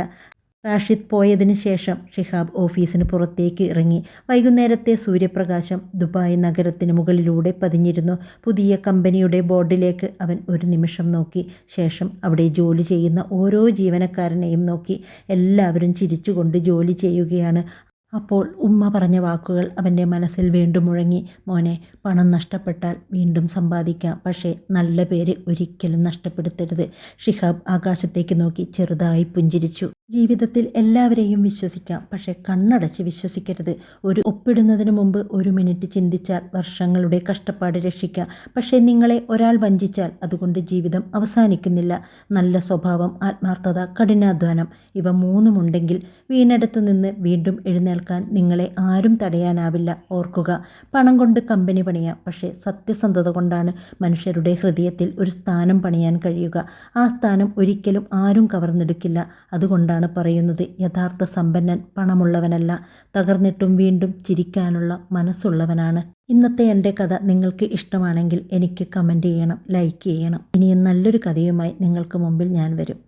റാഷിദ് പോയതിനു ശേഷം ഷിഹാബ് ഓഫീസിന് പുറത്തേക്ക് ഇറങ്ങി. വൈകുന്നേരത്തെ സൂര്യപ്രകാശം ദുബായ് നഗരത്തിന് മുകളിലൂടെ പതിഞ്ഞിരുന്നു. പുതിയ കമ്പനിയുടെ ബോർഡിലേക്ക് അവൻ ഒരു നിമിഷം നോക്കി. ശേഷം അവിടെ ജോലി ചെയ്യുന്ന ഓരോ ജീവനക്കാരനെയും നോക്കി. എല്ലാവരും ചിരിച്ചുകൊണ്ട് ജോലി ചെയ്യുകയാണ്. അപ്പോൾ ഉമ്മ പറഞ്ഞ വാക്കുകൾ അവൻ്റെ മനസ്സിൽ വീണ്ടും മുഴങ്ങി. മോനെ, പണം നഷ്ടപ്പെട്ടാൽ വീണ്ടും സമ്പാദിക്കാം, പക്ഷേ നല്ല പേര് ഒരിക്കലും നഷ്ടപ്പെടുത്തരുത്. ഷിഹാബ് ആകാശത്തേക്ക് നോക്കി ചെറുതായി പുഞ്ചിരിച്ചു. ജീവിതത്തിൽ എല്ലാവരെയും വിശ്വസിക്കാം, പക്ഷേ കണ്ണടച്ച് വിശ്വസിക്കരുത്. ഒരു ഒപ്പിടുന്നതിന് മുമ്പ് 1 മിനിറ്റ് ചിന്തിച്ചാൽ വർഷങ്ങളുടെ കഷ്ടപ്പാട് രക്ഷിക്കാം. പക്ഷേ നിങ്ങളെ ഒരാൾ വഞ്ചിച്ചാൽ അതുകൊണ്ട് ജീവിതം അവസാനിക്കുന്നില്ല. നല്ല സ്വഭാവം, ആത്മാർത്ഥത, കഠിനാധ്വാനം ഇവ 3ഉം ഉണ്ടെങ്കിൽ വീണിടത്ത് നിന്ന് വീണ്ടും എഴുന്നേൽക്കാൻ നിങ്ങളെ ആരും തടയാനാവില്ല. ഓർക്കുക, പണം കൊണ്ട് കമ്പനി പണിയാം, പക്ഷേ സത്യസന്ധത കൊണ്ടാണ് മനുഷ്യരുടെ ഹൃദയത്തിൽ ഒരു സ്ഥാനം പണിയാൻ കഴിയുക. ആ സ്ഥാനം ഒരിക്കലും ആരും കവർന്നെടുക്കില്ല. അതുകൊണ്ടാണ് പറയുന്നത്, യഥാർത്ഥ സമ്പന്നൻ പണമുള്ളവനല്ല, തകർന്നിട്ടും വീണ്ടും ചിരിക്കാനുള്ള മനസ്സുള്ളവനാണ്. ഇന്നത്തെ എൻ്റെ കഥ നിങ്ങൾക്ക് ഇഷ്ടമാണെങ്കിൽ എനിക്ക് കമൻറ്റ് ചെയ്യണം, ലൈക്ക് ചെയ്യണം. ഇനിയും നല്ലൊരു കഥയുമായി നിങ്ങൾക്ക് മുമ്പിൽ ഞാൻ വരും.